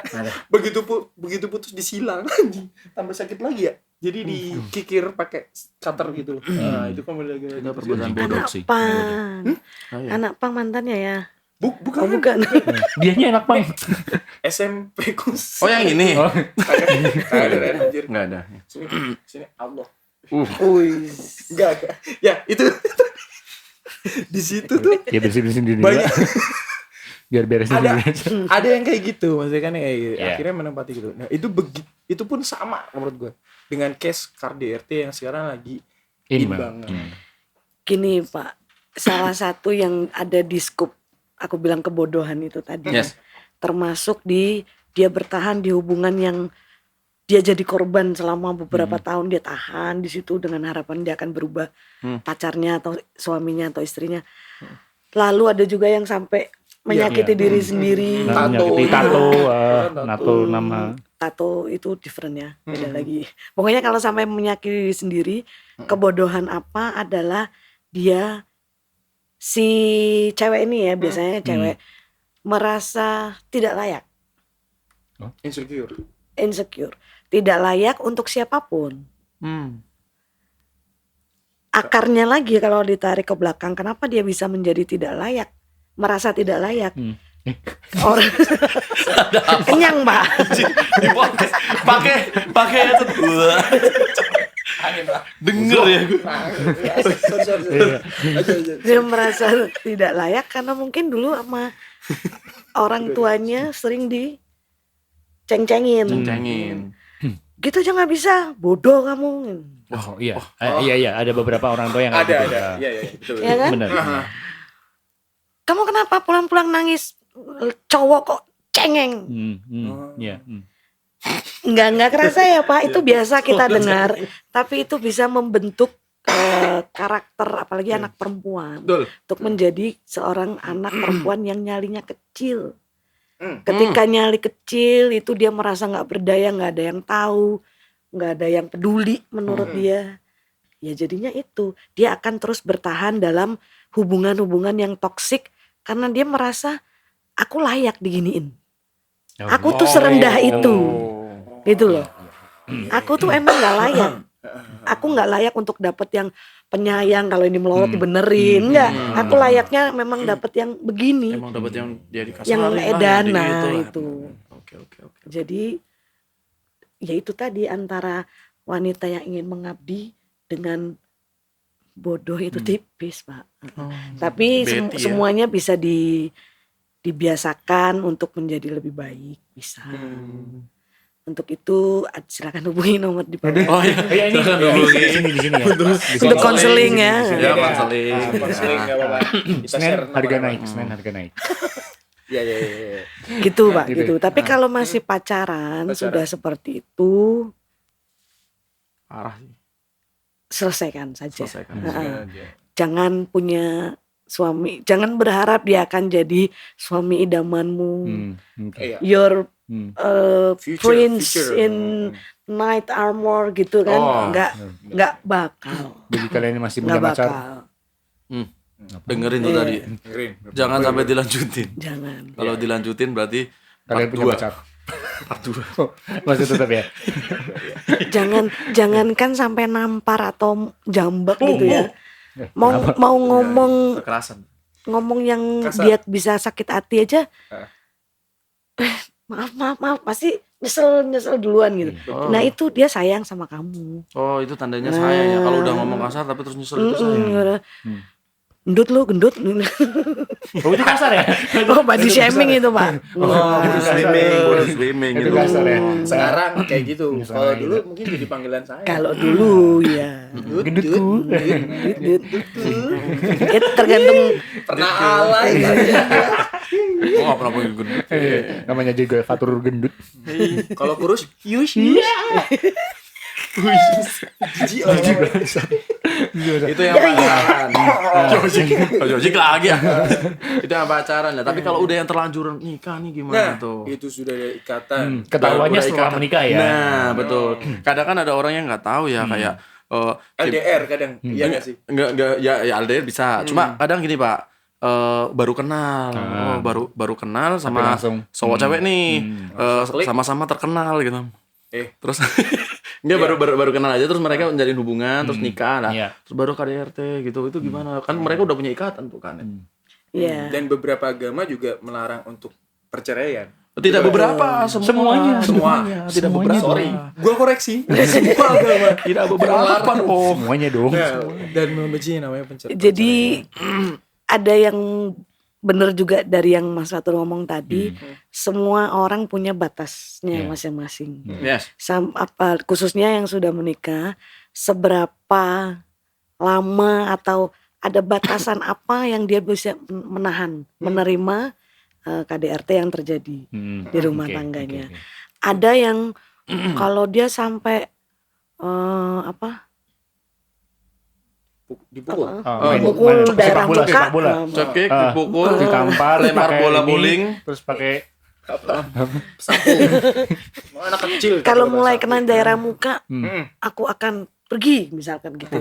Begitu putus disilang anjing. Tambah sakit lagi ya. Jadi dikikir pakai cutter gitu. Nah, itu kan udah Itu perbuatan bodoh Anak sih. pang. Oh, iya. Anak pang mantannya ya. Bukan. Oh bukan. Dianya enak banget. SMP ku. Oh, yang ini. Oh. Kagak anjir. Enggak ada. Sini Allah. Wih. Enggak. Ya, itu di situ tuh Ya bersih-bersihin diri. banyak Biar beresin ada diri aja. ada yang kayak gitu, maksudnya kan kayak gitu. Iya. Akhirnya menempati gitu. Nah, itu pun sama menurut gue dengan case KDRT yang sekarang lagi Ini in Bang. banget. Gini Pak, salah satu yang ada di scoop, aku bilang kebodohan itu tadi. Yes. Termasuk dia bertahan di hubungan yang dia jadi korban selama beberapa tahun, dia tahan di situ dengan harapan dia akan berubah pacarnya atau suaminya atau istrinya. Lalu ada juga yang sampai menyakiti diri sendiri. Nah, menyakiti tato nama. Tato itu different ya, beda lagi. Pokoknya kalau sampai menyakiti diri sendiri, kebodohan apa adalah dia si cewek ini ya, biasanya cewek merasa tidak layak, insecure, tidak layak untuk siapapun. Akarnya lagi kalau ditarik ke belakang, kenapa dia bisa menjadi tidak layak, merasa tidak layak? Orang kenyang Pak. Di podcast pakai itu. Denger ya gue. Dia merasa tidak layak karena mungkin dulu sama orang tuanya sering diceng-cengin. Cengin. Gitu aja nggak bisa, bodoh kamu. Oh iya. Iya, ada beberapa orang tua yang kayak gitu. Ada. Iya, betul. Ya kan? Benar. Kamu kenapa pulang-pulang nangis? Cowok kok cengeng. Iya. Nggak kerasa ya Pak, itu biasa kita dengar. Tapi itu bisa membentuk karakter apalagi anak perempuan. Betul. Untuk menjadi seorang anak perempuan yang nyalinya kecil. Ketika nyali kecil itu dia merasa nggak berdaya, nggak ada yang tahu, nggak ada yang peduli menurut dia. Ya jadinya itu dia akan terus bertahan dalam hubungan-hubungan yang toksik karena dia merasa aku layak diginiin. Aku tuh serendah itu, gitu loh. Aku tuh emang nggak layak. Aku nggak layak untuk dapet yang penyayang, kalau ini melorot dibenerin. Enggak, aku layaknya memang dapet yang begini. Emang dapat yang dia dikasih Yang edana lah. itu. Oke. Jadi ya itu tadi antara wanita yang ingin mengabdi dengan bodoh itu tipis Pak. Tapi Betty ya. semuanya bisa dibiasakan untuk menjadi lebih baik, bisa. Untuk itu silakan hubungi nomor di bawah. Oh iya. Iya ini di sini ya. Untuk konseling ya. Ya, konseling. Konseling enggak apa-apa. Kita share Senin harga nomor. naik. Iya. Gitu Pak, Gitu ya? gitu. Tapi kalau masih pacaran sudah seperti itu, Parah sih. selesaikan saja. Selesaikan. Jangan punya suami, jangan berharap dia akan jadi suami idamanmu. Oke. Iya. Your Future, prince future. in knight armor gitu kan. Oh. Nggak bakal. Bagi kalian yang masih punya Nggak pacar, bakal. Dengerin tuh Iya. tadi. Dengerin. Jangan sampai dilanjutin. Jangan. Kalau dilanjutin berarti kalian part punya dua. pacar. Part 2. Masih tetap ya. Jangankan sampai nampar atau jambak gitu ya. Mau ngomong Kekerasan. yang Kasar. dia bisa sakit hati aja. Maaf pasti nyesel duluan gitu. Oh. Nah itu dia sayang sama kamu. Oh, itu tandanya sayang ya. Kalau udah ngomong kasar tapi terus nyesel itu sayang. Gendut lu, gendut. Oh, itu kasar ya? Oh, body shaming itu Pak. Body shaming Itu itu. kasar ya. Sekarang kayak gitu. Misalnya Kalau gitu. dulu mungkin jadi panggilan saya. Kalau dulu ya. Gendutku. Gendut. Itu tergantung Pernah alay. Oh, nggak pernah punya gendut. Namanya juga fatur gendut. Kalau kurus, Itu yang pacaran. Jojik lagi ya. Itu yang pacaran ya. Tapi kalau udah yang terlanjur nikah nih gimana nah tuh? itu sudah ada ikatan. Ketahuannya Udah setelah ikatan. menikah ya. Nah, betul. Kadang kan ada orang yang nggak tahu ya kayak LDR kadang, iya nggak sih? enggak ya LDR bisa. Cuma kadang gini, Pak. Baru kenal. Baru kenal sama langsung. cowok cewek nih. Klik. Sama-sama terkenal gitu. Terus dia Iya. baru kenal aja terus mereka menjalin hubungan terus nikah lah. Iya. Terus baru KDRT gitu. Itu gimana? Kan mereka udah punya ikatan tuh kan. ya. Dan beberapa agama juga melarang untuk perceraian. Tidak beberapa, Semuanya. Semuanya. Tidak Semuanya. beberapa. Sorry, gua koreksi. Semua agama. Tidak beberapa dong. Semuanya dong. Nah, dan membenci namanya perceraian. Jadi ada yang benar juga dari yang Mas Fatur ngomong tadi, semua orang punya batasnya Iya. masing-masing. Yes. Khususnya yang sudah menikah, seberapa lama atau ada batasan apa yang dia bisa menahan, menerima KDRT yang terjadi di rumah Oke, tangganya. oke, oke. Ada yang kalau dia sampai Dipukul. mukul daerah muka, sepak bola. Cekik, dipukul, Ditampar, lempar pakai bola ini, bowling. terus pakai Anak kecil. kalau mulai kena daerah muka, aku akan pergi misalkan gitu.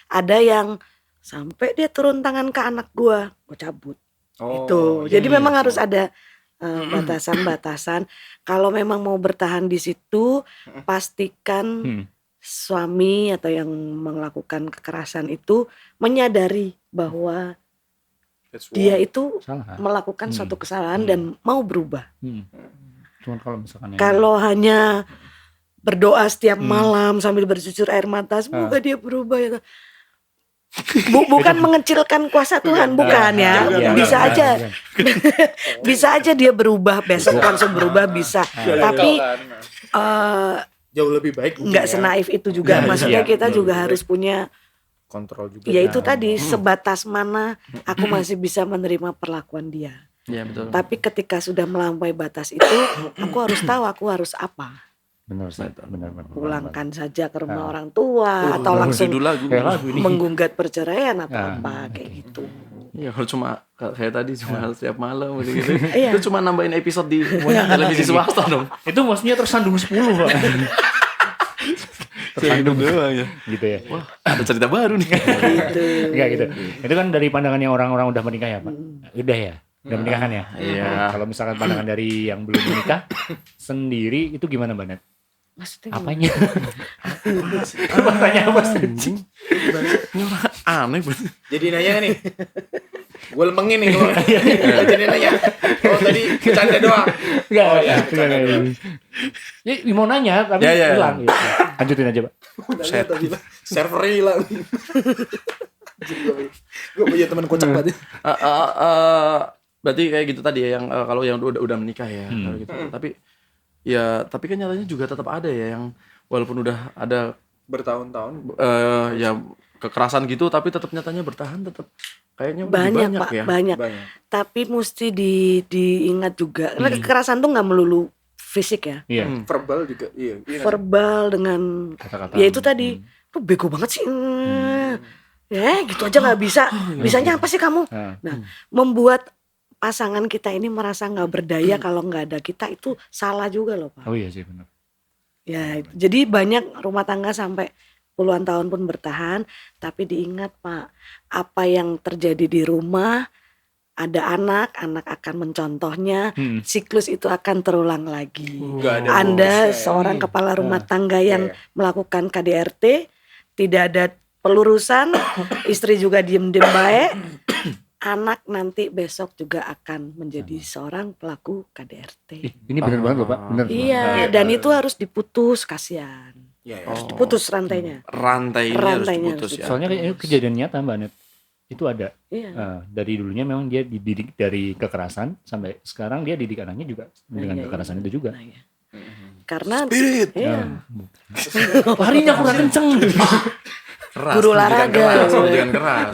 Ada yang sampai dia turun tangan ke anak gua cabut. Itu. Jadi memang harus ada batasan-batasan. Kalau memang mau bertahan di situ, pastikan suami atau yang melakukan kekerasan itu menyadari bahwa dia itu salah. melakukan suatu kesalahan dan mau berubah. Cuman kalau misalkan yang- Kalau hanya berdoa setiap malam sambil bercucur air mata, semoga dia berubah ya. Bukan mengecilkan kuasa Tuhan, bukan ya. Bisa aja, bisa aja dia berubah besok langsung berubah bisa. Tapi jauh lebih baik mungkin nggak ya. senaif itu juga. Maksudnya Iya, kita betul, juga betul. harus punya, kontrol juga. ya itu tadi sebatas mana aku masih bisa menerima perlakuan dia. Iya, betul. Tapi ketika sudah melampaui batas itu, aku harus tahu aku harus apa. benar sih, benar. Pulangkan saja ke rumah orang tua atau langsung Judul lagu. Kayak lagu ini. menggugat perceraian atau apa kayak gitu. Iya, kalau cuma kayak tadi cuma setiap malam gitu. Iya. Itu cuma nambahin episode di televisi swasta dong. Itu maksudnya tersandung 10 Pak. Tersandung doang ya. Gitu ya. Wah, ada cerita baru nih. Gitu. Enggak gitu. Itu kan dari pandangannya orang-orang udah menikah ya, Pak. Udah ya. Udah menikah kan ya? Iya. Kalau misalkan pandangan dari yang belum menikah sendiri itu gimana, Mbak Nat? Maksudnya gimana? Apanya? Makanya apa sih? Ini orang aneh banget. Jadi nanya nih. Gue lempengin nih kalau jadi nanya. Oh tadi bercanda doang. Enggak, Oh, ya, ya, mau nanya tapi Ya, ya. hilang. Gitu. Lanjutin aja, Pak. Servernya hilang. Gue punya teman kocak banget. Berarti kayak gitu tadi ya yang kalau yang udah menikah ya kalau gitu. Tapi kan nyatanya juga tetap ada ya yang walaupun udah ada Bertahun-tahun. ya kekerasan gitu tapi tetap nyatanya bertahan, tetap kayaknya lebih Banyak, banyak Pak, ya. banyak. Tapi mesti diingat juga. Karena kekerasan tuh nggak melulu fisik ya. Iya. Verbal juga iya. Verbal dengan Kata-kata. ya itu tadi. Lu bego banget sih. Ya gitu aja nggak bisa. Bisanya apa sih kamu? Nah, membuat pasangan kita ini merasa nggak berdaya kalau nggak ada kita itu salah juga loh, Pak. Oh iya sih benar. Ya, jadi banyak rumah tangga sampai puluhan tahun pun bertahan, tapi diingat Pak, apa yang terjadi di rumah, ada anak akan mencontohnya, siklus itu akan terulang lagi. Nggak ada Anda bonusnya. seorang kepala rumah tangga yang melakukan KDRT, tidak ada pelurusan, istri juga diem-diem baik, anak nanti besok juga akan menjadi seorang pelaku KDRT. Ini benar banget loh Pak, benar. Iya, dan itu harus diputus, kasihan. Iya, Harus diputus rantainya. Rantainya harus Rantainya diputus harus ya. Soalnya kayak kejadian nyata Mbak Net. Itu ada. Iya. Dari dulunya memang dia dididik dari kekerasan sampai sekarang dia didik anaknya juga dengan kekerasan itu juga. Nah, iya. Karena Spirit. iya, Larinya kurang kenceng. Keras, Guru pendidikan olahraga. keras, pendidikan keras.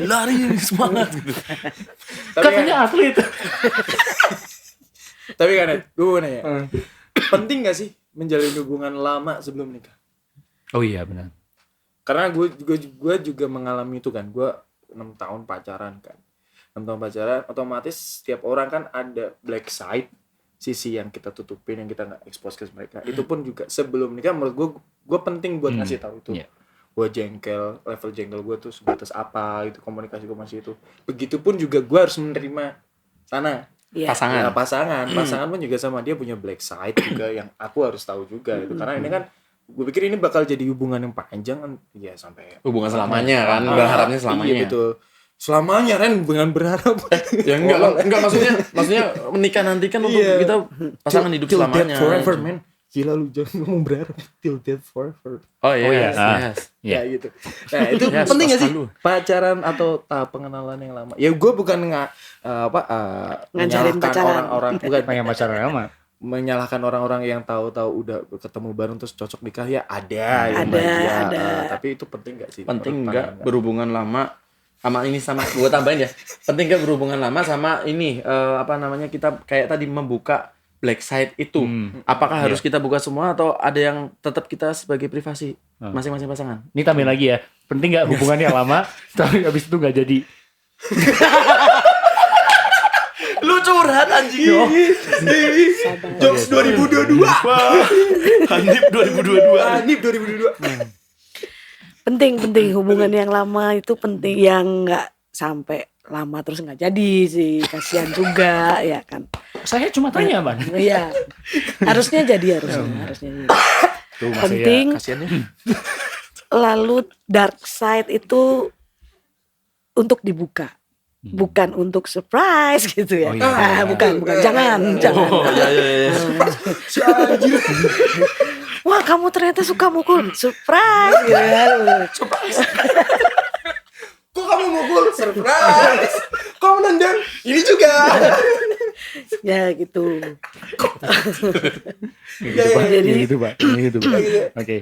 Lari semangat gitu. Katanya atlet. Tapi kan, gue mau nanya, penting gak sih menjalin hubungan lama sebelum nikah? Oh iya benar. Karena gue juga mengalami itu kan, gue 6 tahun pacaran kan. 6 tahun pacaran, otomatis setiap orang kan ada black side, sisi yang kita tutupin, yang kita nggak expose ke mereka. Itu pun juga sebelum nikah, menurut gue penting buat ngasih tahu itu. Iya. Gue jengkel, level jengkel gue tuh sebatas apa, itu komunikasi gue masih itu. Begitupun juga gue harus menerima sana. iya. Pasangan. Ya, pasangan pun juga sama, dia punya black side juga yang aku harus tahu juga itu. Karena ini kan gue pikir ini bakal jadi hubungan yang panjang kan, ya sampai Hubungan selamanya kan, berharapnya selamanya. Iya betul. Selamanya kan dengan berharap. Ya enggak maksudnya menikah nanti kan untuk Iya. kita pasangan hidup Till selamanya. death forever man. Gila lu jangan ngomong berharap till death forever. Oh iya. Oh, iya. Yes. Iya. Ya gitu. Nah itu Yes, penting gak sih pas lu. pacaran atau tahap pengenalan yang lama? Ya gue bukan Ngajarin menyalahkan pacaran. orang-orang, bukan Pengen pacaran lama. menyalahkan orang-orang yang tahu-tahu udah ketemu bareng terus cocok nikah ya ada yang Ada, bahagia. ada. Tapi itu penting gak sih? Penting Menurut enggak pandangan? berhubungan lama sama ini, sama gue tambahin ya. Penting enggak berhubungan lama sama ini apa namanya, kita kayak tadi membuka black side itu. Apakah harus kita buka semua atau ada yang tetap kita sebagai privasi masing-masing pasangan? Ini tambahin lagi ya. Penting nggak hubungannya lama, tapi habis itu nggak jadi. Lu curhat anjing. Jokes 2022. Hanif 2022. Anip 2022. Penting hubungan yang lama itu penting, yang nggak sampai lama terus nggak jadi sih, kasihan juga ya kan. Saya cuma tanya Bang. Iya, harusnya jadi. Tuh, Penting. Kasiannya. Lalu dark side itu untuk dibuka, bukan untuk surprise gitu ya. Oh, iya. Bukan, jangan. Oh iya. Wah, kamu ternyata suka mukul, surprise gitu ya. Kok kamu mukul? Surprise. Kok nendang? Ini juga. Ya gitu. Jadi gitu Pak. Gitu Pak. Oke.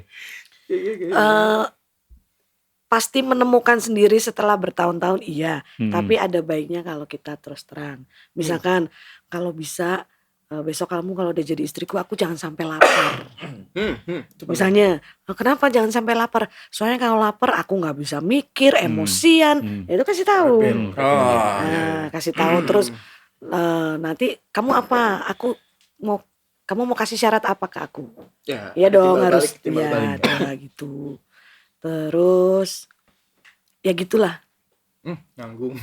Pasti menemukan sendiri setelah bertahun-tahun, iya. Tapi ada baiknya kalau kita terus terang. Misalkan kalau bisa besok kamu kalau udah jadi istriku, aku jangan sampai lapar. Misalnya, kenapa jangan sampai lapar? Soalnya kalau lapar aku nggak bisa mikir, emosian. Itu kasih tahu. Kasih tahu terus. Nanti kamu apa? Kamu mau kasih syarat apa ke aku? Ya dong, harus timbal balik. ya gitu. Terus ya gitulah. Nanggung.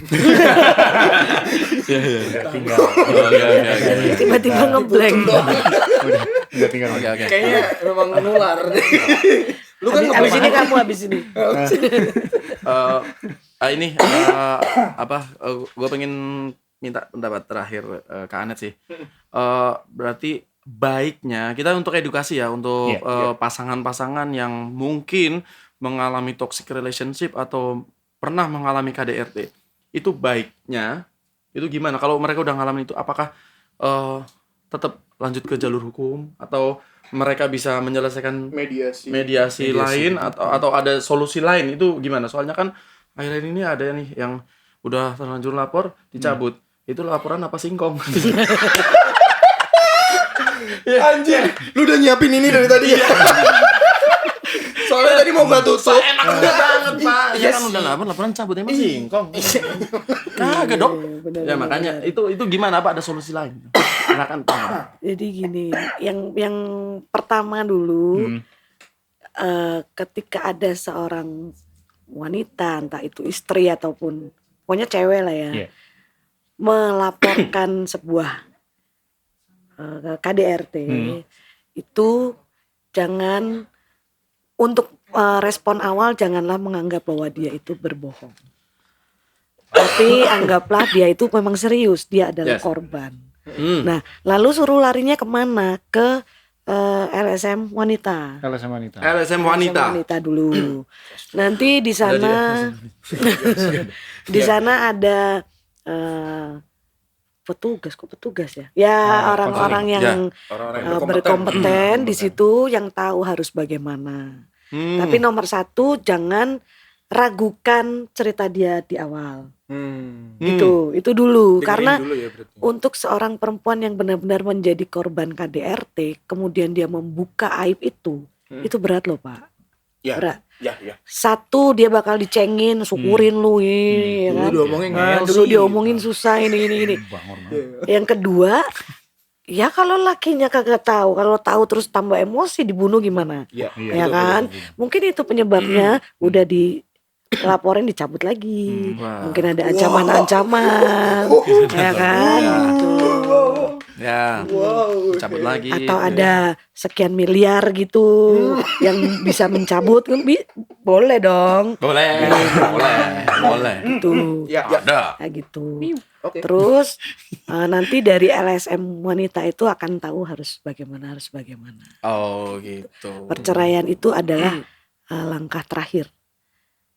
Tinggal. Tiba-tiba ngeblank. Udah tinggal. Oke. Kayaknya memang nular. Lu kan Abis ini kamu habis ini. Ini gue pengen minta pendapat terakhir ke Anet sih. Berarti baiknya kita untuk edukasi ya, untuk pasangan-pasangan yang mungkin mengalami toxic relationship atau pernah mengalami KDRT, itu baiknya itu gimana? Kalau mereka udah ngalamin itu, apakah tetap lanjut ke jalur hukum atau mereka bisa menyelesaikan mediasi lain atau ada solusi lain itu gimana? Soalnya kan akhir-akhir ini ada nih yang udah terlanjur lapor dicabut. Itu laporan apa singkong? Anjir, lu udah nyiapin ini dari tadi ya? Soalnya tadi mau gak tutup. Enak banget Pak. Ya kan udah laporan cabut emang singkong. Kagak dok. Ya makanya itu gimana Pak? Ada solusi lain? Silakan Pak. Jadi gini, yang pertama dulu, ketika ada seorang wanita, entah itu istri ataupun pokoknya cewek lah ya, melaporkan sebuah KDRT, itu jangan untuk respon awal janganlah menganggap bahwa dia itu berbohong, tapi anggaplah dia itu memang serius, dia adalah korban. Nah, lalu suruh larinya kemana? Ke LSM wanita. LSM wanita Dulu. Nanti di sana di sana ada petugas ya. Ya orang-orang yang berkompeten di situ yang tahu harus bagaimana. Tapi nomor satu jangan ragukan cerita dia di awal. Itu dulu. Dengerin Karena dulu ya, untuk seorang perempuan yang benar-benar menjadi korban KDRT, kemudian dia membuka aib itu berat loh Pak. Berat. Ya. Satu, dia bakal dicengin, syukurin lu ini, ya kan? Dulu diomongin susah ini. Yang kedua, ya kalau lakinya kagak tahu, kalau tahu terus tambah emosi dibunuh gimana? Ya kan? Mungkin itu penyebabnya udah dilaporin dicabut lagi. Mungkin ada ancaman-ancaman. Ya kan? Gitu. Ya, cabut lagi. Atau ada sekian miliar gitu yang bisa mencabut kan boleh dong. Boleh. Gitu. Ada. Ya gitu. Terus nanti dari LSM wanita itu akan tahu harus bagaimana. Oh gitu. Perceraian itu adalah langkah terakhir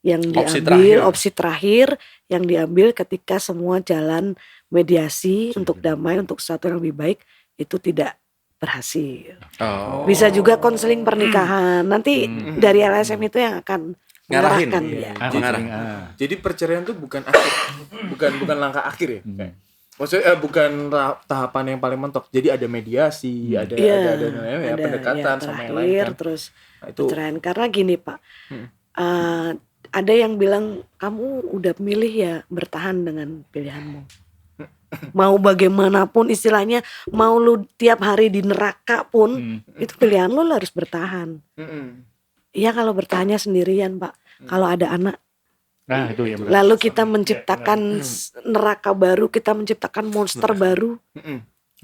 yang diambil, opsi terakhir yang diambil ketika semua jalan mediasi untuk damai, untuk sesuatu yang lebih baik itu tidak berhasil. Bisa juga konseling pernikahan. Nanti dari LSM itu yang akan mengarahkan dia. Jadi perceraian itu bukan langkah akhir ya. Maksudnya bukan tahapan yang paling mentok. Jadi ada mediasi, ada pendekatan sama yang lain kan. Terus perceraian karena gini Pak. Ada yang bilang kamu udah milih ya bertahan dengan pilihanmu. Mau bagaimanapun istilahnya, mau lu tiap hari di neraka pun itu pilihan lu harus bertahan. Iya kalau bertahannya sendirian Pak. Kalau ada anak, itu ya lalu kita menciptakan neraka baru, kita menciptakan monster baru.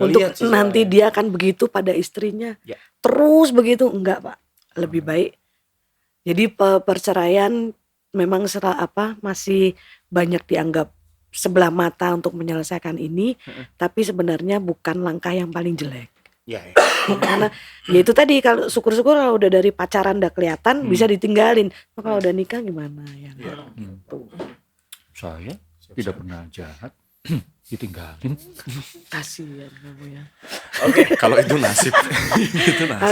Untuk nanti dia akan begitu pada istrinya. Terus begitu enggak Pak. Lebih baik. Jadi perceraian memang masih banyak dianggap sebelah mata untuk menyelesaikan ini, tapi sebenarnya bukan langkah yang paling jelek. Karena ya itu tadi, kalau syukur-syukur kalau udah dari pacaran udah kelihatan bisa ditinggalin. Kalau udah nikah gimana ya? Saya tidak pernah jahat ditinggalin. Kasihan kamu ya. Oke, kalau itu nasib.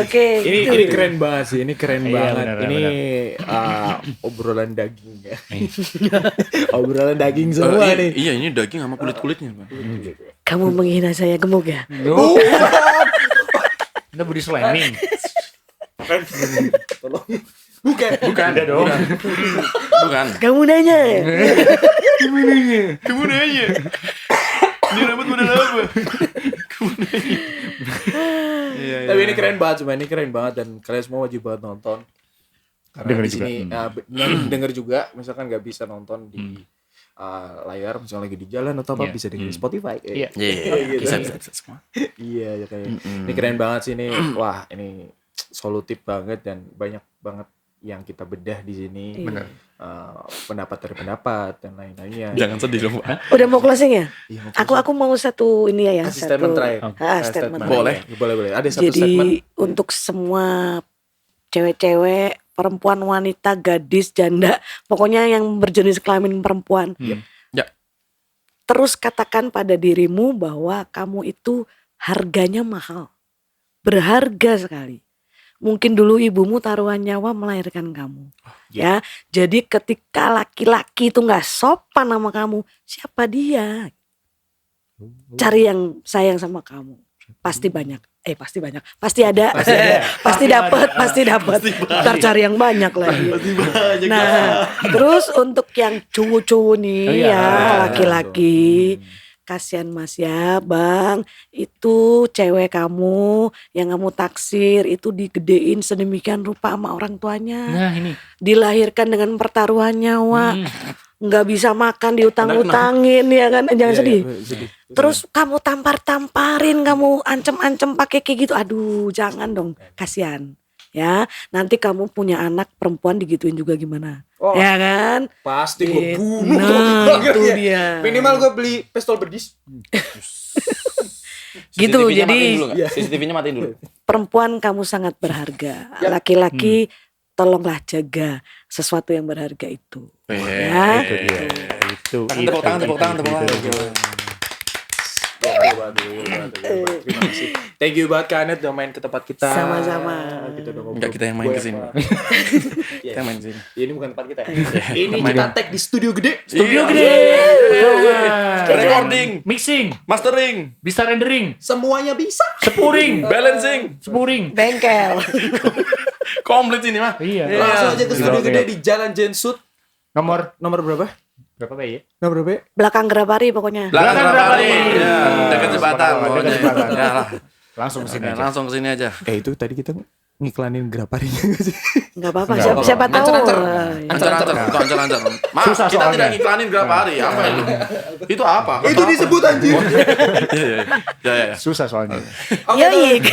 Oke. Ini keren banget sih, ini keren banget. Benar, Ini obrolan daging ya. Obrolan daging semua nih. Iya, ini daging sama kulit-kulitnya, Pak. Kamu menghina saya gemuk ya? Anda body slamming. Bukan. Ada dong. Bukan. Kamu nanya ya? Kamu nanya. Ini rambut model apa? Tapi ini keren banget, ini keren banget dan kalian semua wajib banget nonton. Karena di sini denger juga, misalkan nggak bisa nonton di layar, misalnya lagi di jalan atau apa, bisa denger di Spotify. Iya, bisa semua. Iya, kayak ini keren banget sih ini. Wah, ini solutif banget dan banyak banget yang kita bedah di sini. Benar. Pendapat dari pendapat dan lain-lainnya. Jangan sedih dong, Pak. Udah mau closing ya? Iya, Aku mau satu ini ya, kasih statement terakhir. Statement. Boleh. Ada satu Jadi statement. untuk semua cewek-cewek, perempuan, wanita, gadis, janda, pokoknya yang berjenis kelamin perempuan. Ya. Terus katakan pada dirimu bahwa kamu itu harganya mahal. berharga sekali. Mungkin dulu ibumu taruhan nyawa melahirkan kamu. Ya, jadi ketika laki-laki itu nggak sopan sama kamu, siapa dia? Cari yang sayang sama kamu. Pasti banyak. Pasti ada. Pasti dapat. Ntar cari yang banyak lagi. Nah, terus untuk yang cowok-cowok nih laki-laki, kasihan Mas ya Bang, itu cewek kamu yang kamu taksir itu digedein sedemikian rupa sama orang tuanya. Nah ini. Dilahirkan dengan pertaruhan nyawa. Nggak bisa makan diutang-utangin ya kan, jangan sedih. Terus kamu tamparin, kamu ancem-ancem pakai kayak gitu, aduh jangan dong, kasihan ya. Nanti kamu punya anak perempuan digituin juga gimana, ya kan? Pasti gue bunuh. Nah itu dia. Minimal gue beli pistol berdis. Gitu jadi CCTV-nya matiin dulu. perempuan kamu sangat berharga, laki-laki tolonglah jaga sesuatu yang berharga itu. Ya. Itu. Tepuk tangan. Terima kasih. Thank you banget Kak Anet udah main ke tempat kita. Sama-sama. Kita udah ngobrol. Enggak, kita yang main ke sini. Kita main sini. Ini bukan tempat kita. Ini kita tag di studio gede. Studio gede. Recording, Mixing, mastering, bisa rendering, Semuanya bisa. sepuring, balancing, Bengkel. komplit ini mah. Iya. Langsung aja ke studio gede di Jalan Jensut. Nomor Nomor berapa? berapa Pak ya? Nomor berapa? Belakang Grapari pokoknya. Belakang Grapari. Ya, dekat jembatan. Dekat jembatan. Ya lah. Langsung ke sini aja. Langsung ke sini aja. Itu tadi kita ngiklanin Graparinya nggak sih? Enggak apa-apa, Enggak siapa tahu. Ancar. Ya. Ancar. Maaf, Susah kita soalnya. tidak ngiklanin Grapari. Apa itu? Itu apa? Itu disebut anjir. Ya. Susah soalnya. Yoyik.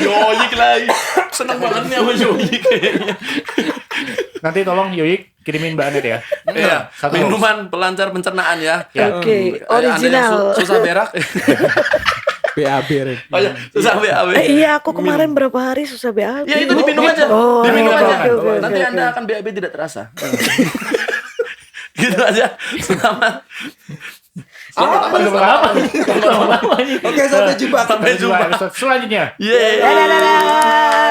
Yoyik lagi. Seneng banget nih sama Yoyik kayaknya. Nanti tolong Yoyik kirimin Mbak Anet ya. Iya, Satu. minuman pelancar pencernaan ya. Oke, Anda yang original. susah berak. BAB Ren. Oh ya, susah BAB. Iya, aku kemarin berapa hari susah BAB. Ya itu diminum aja. Oh, Diminum oke, aja. oke, oke, Nanti oke. Anda akan BAB tidak terasa. Gitu aja. Selamat. Apa? Oke, sampai jumpa. Sampai jumpa. Episode selanjutnya. Yeay. Dadah.